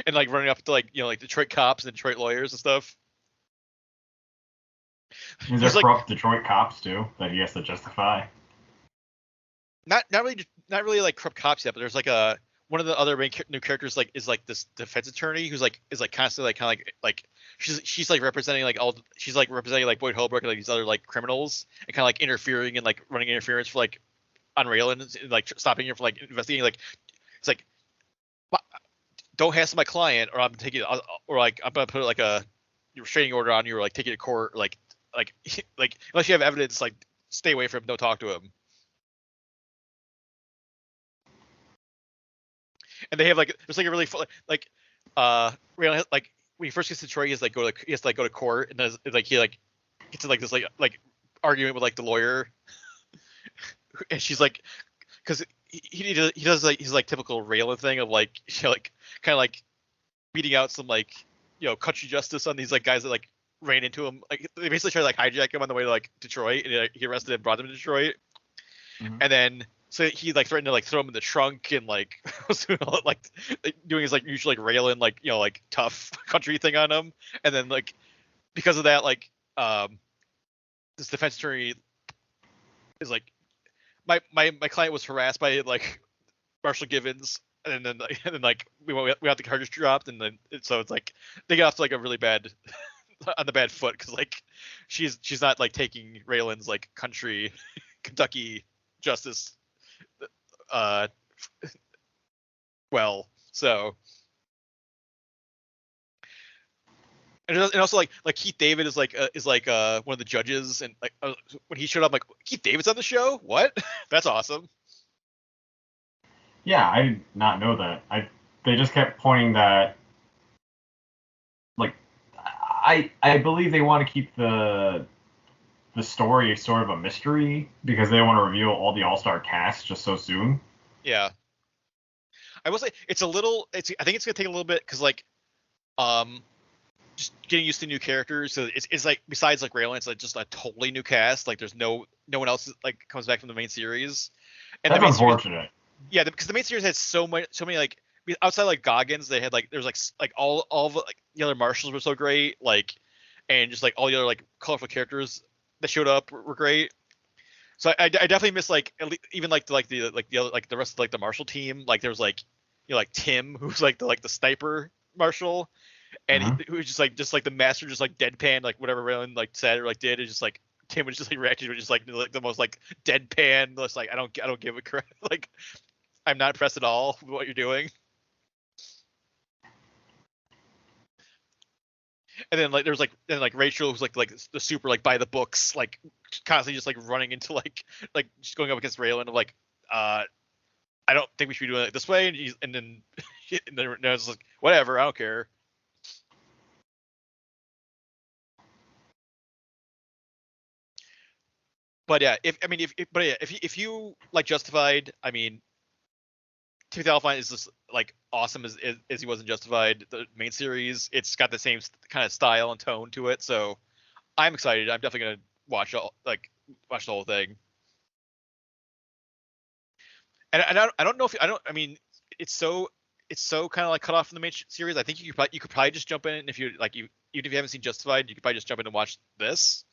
and like running up to like like Detroit cops and Detroit lawyers and stuff. Is there corrupt Detroit cops too that he has to justify? Not really like corrupt cops yet, but there's like one of the other main new characters like is like this defense attorney who's like is like constantly like kind of like she's like representing like she's like representing like Boyd Holbrook and like these other like criminals, and kind of like interfering and like running interference for like on Raylan and like stopping him from like investigating. Like it's like don't hassle my client, or I'm taking or like I'm gonna put like a restraining order on you, or like take you to court, or like unless you have evidence, like stay away from him, don't talk to him. And they have like there's like a really like Raylan, like when he first gets to Detroit, he has to go to court, and then like he like gets in like this like argument with like the lawyer, and she's like, because he does like his like typical Raylan thing of like like kind of like beating out some like country justice on these like guys that like ran into him. Like they basically tried to like hijack him on the way to like Detroit, and he arrested and brought him to Detroit. Mm-hmm. And then so he like threatened to like throw him in the trunk, and like was doing all like doing his like usual like Raylan like like tough country thing on him. And then like because of that, like this defense attorney is like my client was harassed by like Marshall Givens, and then like we got the charges dropped, and then so it's like they get off to like a really bad on the bad foot, because like she's not like taking Raylan's like country Kentucky justice. Well, so. And also like Keith David is like one of the judges, and like when he showed up, like, Keith David's on the show. What? That's awesome. Yeah, I did not know that. They just kept pointing that. Like, I believe they want to keep the story sort of a mystery because they want to reveal all the all-star cast just so soon. Yeah. I will say it's a little. I think it's gonna take a little bit because like, just getting used to new characters. So it's like besides like Raylan, it's like just a totally new cast. Like there's no one else like comes back from the main series. And that's unfortunate. Yeah, because the main series had so many like outside like Goggins, they had like there's like all of like the other marshals were so great, like, and just like all the other like colorful characters that showed up were great. So I definitely miss like even like the other like the rest of like the marshal team. Like there was like, you know, like Tim, who's like the sniper marshal, and who was just like the master, just like deadpan, like whatever Raylan like said or like did, is just like Tim was just like reacting to just like the most like deadpan, just like I don't give a crap, like I'm not impressed at all with what you're doing. And then like there's like Rachel, who's like the super like by the books, like constantly just like running into like just going up against Raylan of like I don't think we should be doing it this way, and then it's like whatever, I don't care. But yeah, if you like Justified, I mean, Timothy Olyphant is just like awesome as he was in Justified, the main series. It's got the same kind of style and tone to it, so I'm excited. I'm definitely gonna watch the whole thing. And I don't know if I mean it's so kind of like cut off from the main series. I think you could probably just jump in, and if you like even if you haven't seen Justified, you could probably just jump in and watch this.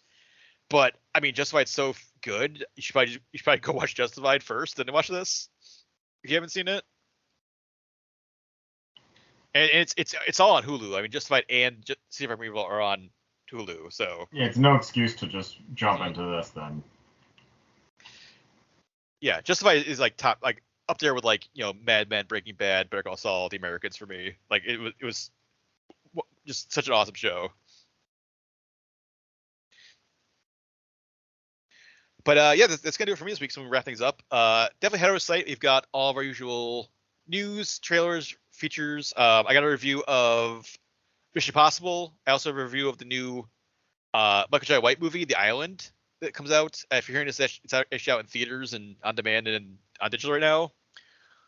But I mean, Justified's so good, you should probably go watch Justified first, and then watch this if you haven't seen it. And it's all on Hulu. I mean, Justified and See If I'm Evil are on Hulu, so yeah, it's no excuse to just jump into this then. Yeah, Justified is like top, like up there with like, you know, Mad Men, Breaking Bad, Better Call Saul, The Americans for me. Like it was just such an awesome show. But yeah, that's gonna do it for me this week. So we wrap things up. Definitely head over to the site. We've got all of our usual news, trailers, features. I got a review of Mission Impossible. I also have a review of the new Michael Jai White movie, The Island, that comes out. If you're hearing this, it's actually out in theaters and on demand and on digital right now.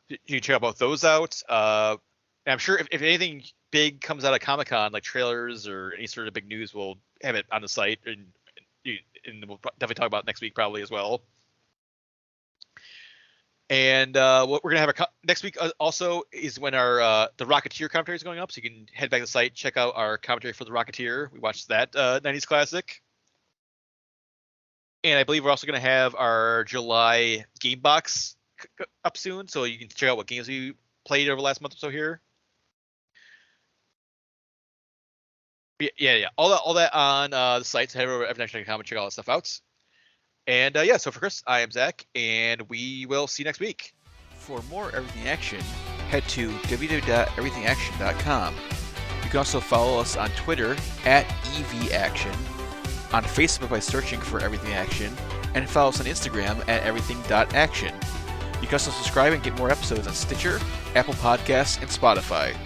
You can check both those out. And I'm sure if anything big comes out of Comic-Con, like trailers or any sort of big news, we'll have it on the site, and we'll definitely talk about it next week probably as well. And what we're gonna have next week also is when our the Rocketeer commentary is going up, so you can head back to the site, check out our commentary for the Rocketeer. We watched that 90s classic. And I believe we're also going to have our July game box up soon, so you can check out what games we played over the last month or so here. Yeah. All that on the site. So head over to everything.com and check all that stuff out. And yeah, so for Chris, I am Zach, and we will see you next week. For more Everything Action, head to www.everythingaction.com. You can also follow us on Twitter @EVAction, on Facebook by searching for Everything Action, and follow us on Instagram @everything.action. You can also subscribe and get more episodes on Stitcher, Apple Podcasts, and Spotify.